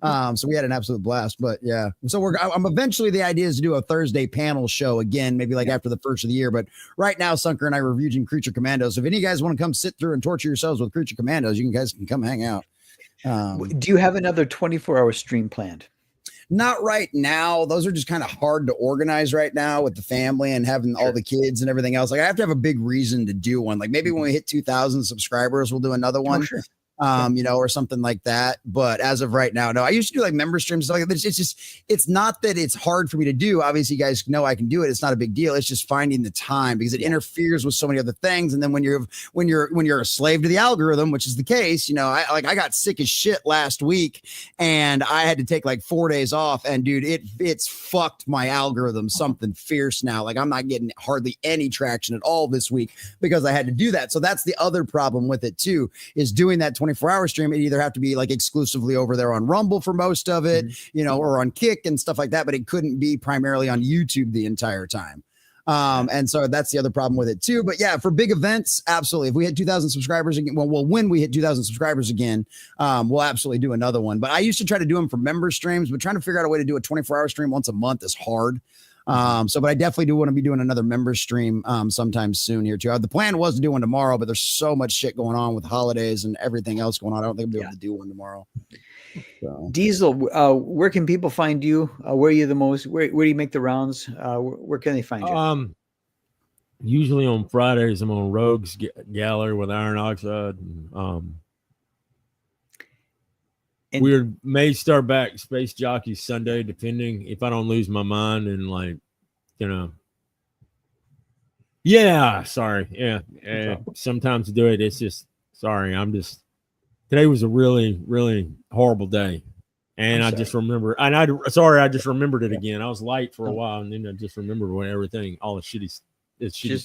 So we had an absolute blast. But yeah, so I'm eventually, the idea is to do a Thursday panel show again, maybe like after the first of the year. But right now, Sunker and I were reviewing Creature Commandos. So if any of you guys want to come sit through and torture yourselves with Creature Commandos, you guys can come hang out. Do you have another 24-hour stream planned? Not right now. Those are just kind of hard to organize right now with the family and having all the kids and everything else. Like I have to have a big reason to do one. Like maybe when we hit 2,000 subscribers, we'll do another one. Sure. Or something like that. But as of right now, no, I used to do like member streams. Like it's not that it's hard for me to do. Obviously, you guys know I can do it. It's not a big deal. It's just finding the time because it interferes with so many other things. And then when you're a slave to the algorithm, which is the case, I got sick as shit last week and I had to take like 4 days off. And dude, it's fucked my algorithm something fierce now. Like I'm not getting hardly any traction at all this week because I had to do that. So that's the other problem with it too, is doing that 24-hour stream. It either have to be like exclusively over there on Rumble for most of it, or on Kick and stuff like that, but it couldn't be primarily on YouTube the entire time. And so that's the other problem with it too. But yeah, for big events, absolutely. If we hit 2,000 subscribers again, when we hit 2,000 subscribers again, we'll absolutely do another one. But I used to try to do them for member streams, but trying to figure out a way to do a 24-hour stream once a month is hard. But I definitely do want to be doing another member stream sometime soon here too. The plan was to do one tomorrow, but there's so much shit going on with holidays and everything else going on. I don't think I'll be able to do one tomorrow. So, Diesel, where can people find you? Where are you the most? Where do you make the rounds? Where can they find you? Usually on Fridays, I'm on Rogues Gallery with Iron Oxide. And- We may start back Space Jockey Sunday, depending if I don't lose my mind and like, you know. Yeah, sorry. Yeah. Sometimes to do it, it's just sorry. Today was a really, really horrible day. And I just remember, and I just remembered it again. I was light for a while, and then I just remembered everything, all the shitty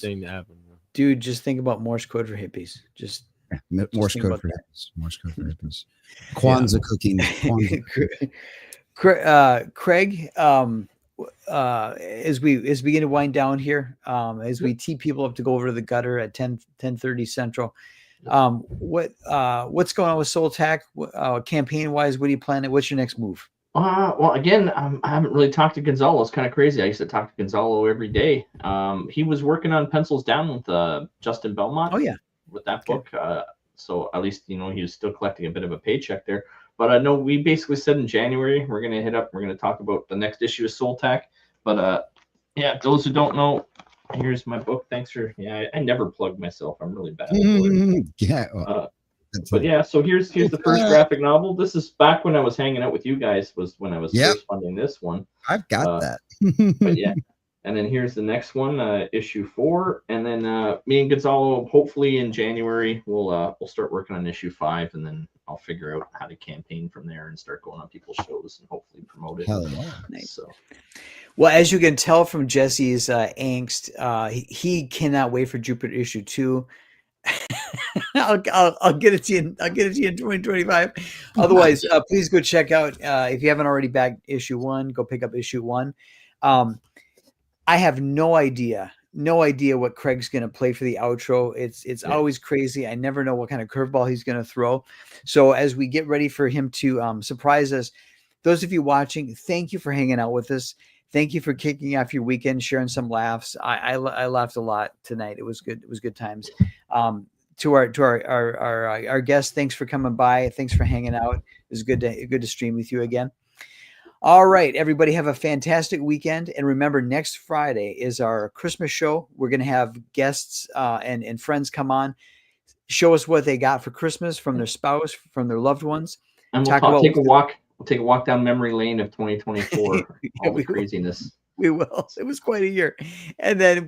thing that happened. Dude, just think about Morse code for hippies. Morse code for hippies. Morse code for hippies. Kwanzaa cooking. Craig, as we begin to wind down here, as we tee people up to go over to the gutter at 10:30 Central, what's going on with Soul Tack? Campaign wise, what are you planning? What's your next move? Well, again, I haven't really talked to Gonzalo. It's kind of crazy. I used to talk to Gonzalo every day. He was working on Pencils Down with Justin Belmont. Oh, yeah. With that book. So at least, he was still collecting a bit of a paycheck there. But I know we basically said in January, we're going to talk about the next issue of Soul Tack. But those who don't know, here's my book. Thanks for, I never plug myself. I'm really bad. But yeah, so here's the first graphic novel. This is back when I was hanging out with you guys, was when I was first funding this one. I've got that. But yeah. And then here's the next one, issue 4. And then me and Gonzalo, hopefully in January, we'll start working on issue 5, and then I'll figure out how to campaign from there and start going on people's shows and hopefully promote it. Hell yeah. Nice. So, well, as you can tell from Jesse's angst, he cannot wait for Jupiter issue 2. I'll get it to you. I'll get it to you in 2025. Otherwise, please go check out. If you haven't already bagged issue 1, go pick up issue 1. I have no idea what Craig's going to play for the outro. It's always crazy. I never know what kind of curveball he's going to throw. So as we get ready for him to surprise us, those of you watching, thank you for hanging out with us. Thank you for kicking off your weekend, sharing some laughs. I laughed a lot tonight. It was good. It was good times. To our guests, thanks for coming by. Thanks for hanging out. It was good to stream with you again. All right, everybody, have a fantastic weekend. And remember, next Friday is our Christmas show. We're going to have guests and friends come on, show us what they got for Christmas from their spouse, from their loved ones. And we'll take a walk down memory lane of 2024. All the craziness. We will. It was quite a year. And then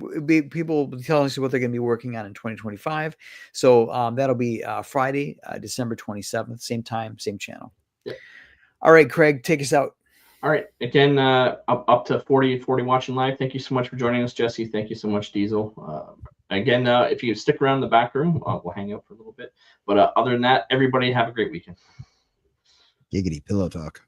people will tell us what they're going to be working on in 2025. So that'll be Friday, December 27th, same time, same channel. Yep. All right, Craig, take us out. All right. Again, up to 40 watching live. Thank you so much for joining us, Jesse. Thank you so much, Diesel. Again, if you stick around in the back room, we'll hang out for a little bit. But other than that, everybody have a great weekend. Giggity pillow talk.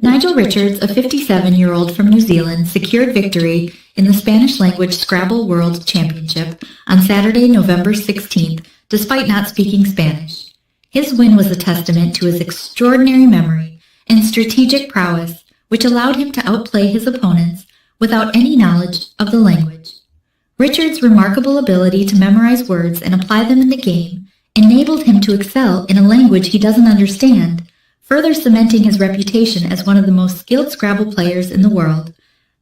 Nigel Richards, a 57-year-old from New Zealand, secured victory in the Spanish-language Scrabble World Championship on Saturday, November 16th, despite not speaking Spanish. His win was a testament to his extraordinary memory and strategic prowess, which allowed him to outplay his opponents without any knowledge of the language. Richards' remarkable ability to memorize words and apply them in the game enabled him to excel in a language he doesn't understand, further cementing his reputation as one of the most skilled Scrabble players in the world.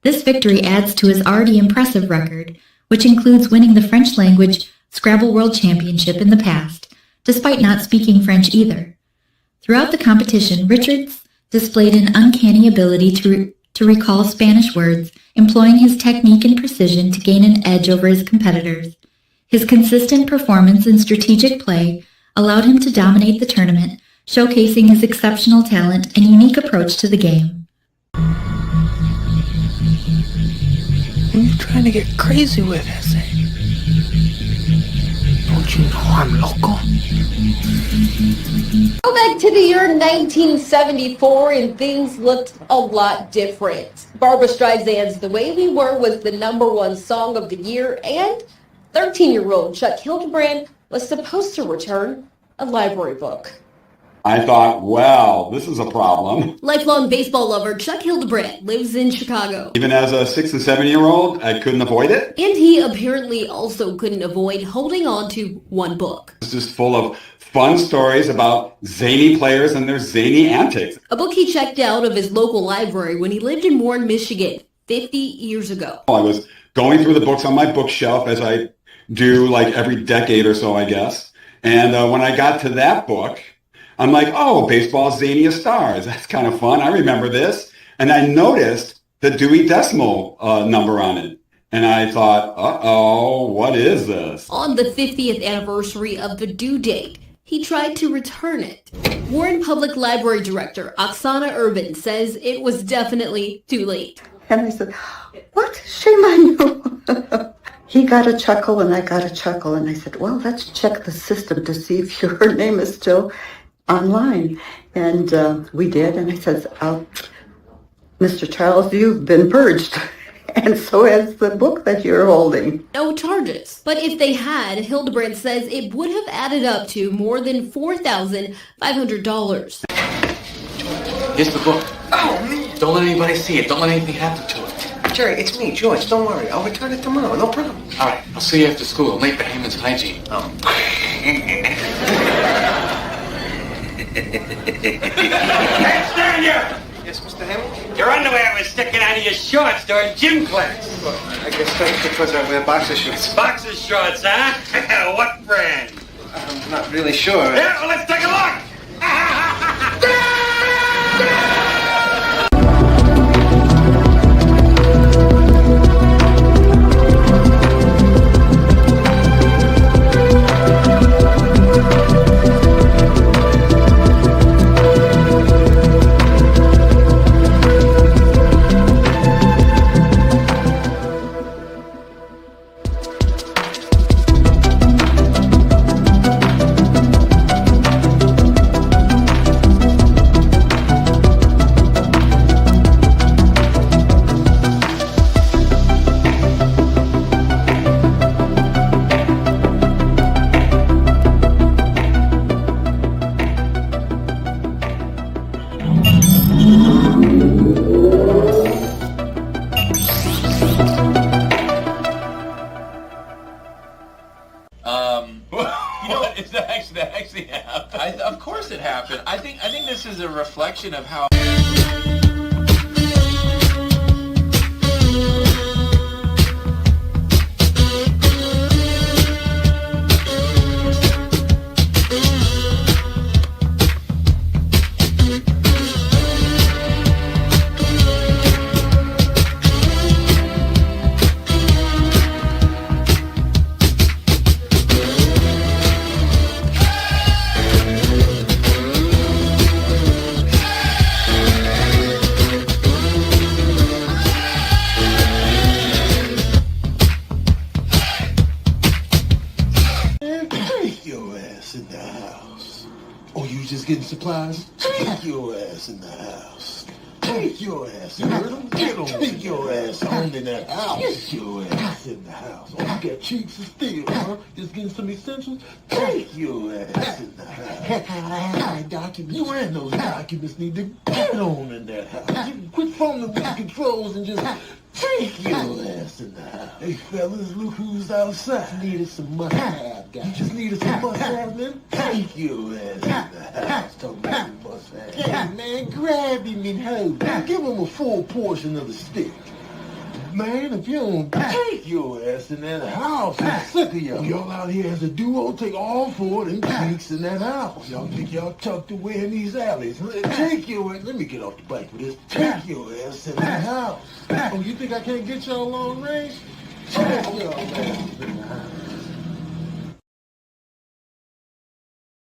This victory adds to his already impressive record, which includes winning the French-language Scrabble World Championship in the past, despite not speaking French either. Throughout the competition, Richards displayed an uncanny ability to recall Spanish words, employing his technique and precision to gain an edge over his competitors. His consistent performance and strategic play allowed him to dominate the tournament, showcasing his exceptional talent and unique approach to the game. What are you trying to get crazy with, Ese? Don't you know I'm local? Go back to the year 1974 and things looked a lot different. Barbra Streisand's The Way We Were was the #1 song of the year, and 13-year-old Chuck Hildebrand was supposed to return a library book. I thought, well, this is a problem. Lifelong baseball lover Chuck Hildebrand lives in Chicago. Even as a 6 and 7-year-old, I couldn't avoid it. And he apparently also couldn't avoid holding on to one book. It's just full of fun stories about zany players and their zany antics. A book he checked out of his local library when he lived in Warren, Michigan, 50 years ago. I was going through the books on my bookshelf, as I do like every decade or so, I guess. And when I got to that book, I'm like, oh, baseball's zaniest stars. That's kind of fun. I remember this. And I noticed the Dewey Decimal number on it. And I thought, uh-oh, what is this? On the 50th anniversary of the due date, he tried to return it. Warren Public Library Director Oksana Urban says it was definitely too late. And I said, what? Shame on you. He got a chuckle and I got a chuckle. And I said, well, let's check the system to see if your name is still online. And we did. And I said, Mr. Charles, you've been purged. And so has the book that you're holding. No charges. But if they had, Hildebrand says it would have added up to more than $4,500. Here's the book. Oh, man. Don't let anybody see it. Don't let anything happen to it. Jerry, it's me, George. Don't worry. I'll return it tomorrow. No problem. All right. I'll see you after school. I'm late for Heyman's hygiene. Hey, stand here! Yes, Mr. Hammond? Your underwear was sticking out of your shorts during gym class. Well, I guess that's because I wear boxer shorts. Boxer shorts, huh? What brand? I'm not really sure. Yeah, well, let's take a look! What is that actually happened? Of course it happened. I think this is a reflection of how. Getting supplies? Take your ass in the house. Take your ass in Take your ass on in that house. Take your ass in the house. Oh, you got cheeks of steel, huh? Just getting some essentials? Take your ass in the house. Documents. You and those documents need to get on in that house. You quit phoning the controls and just take your ass in the house. Hey, fellas, look who's outside. Needed some must-have, guys. You just needed some must-have, man? Take your ass in the house. Talk about some must-have. Hey, man, grab him and hold him. Give him a full portion of the stick. Man, if you don't take your ass in that house, I'm sick of y'all. Y'all out here as a duo, take all four of them cheeks in that house. Y'all think y'all tucked away in these alleys. Take your ass. Let me get off the bike for this. Take your ass in that house. Oh, you think I can't get y'all long range? Take your ass in the house.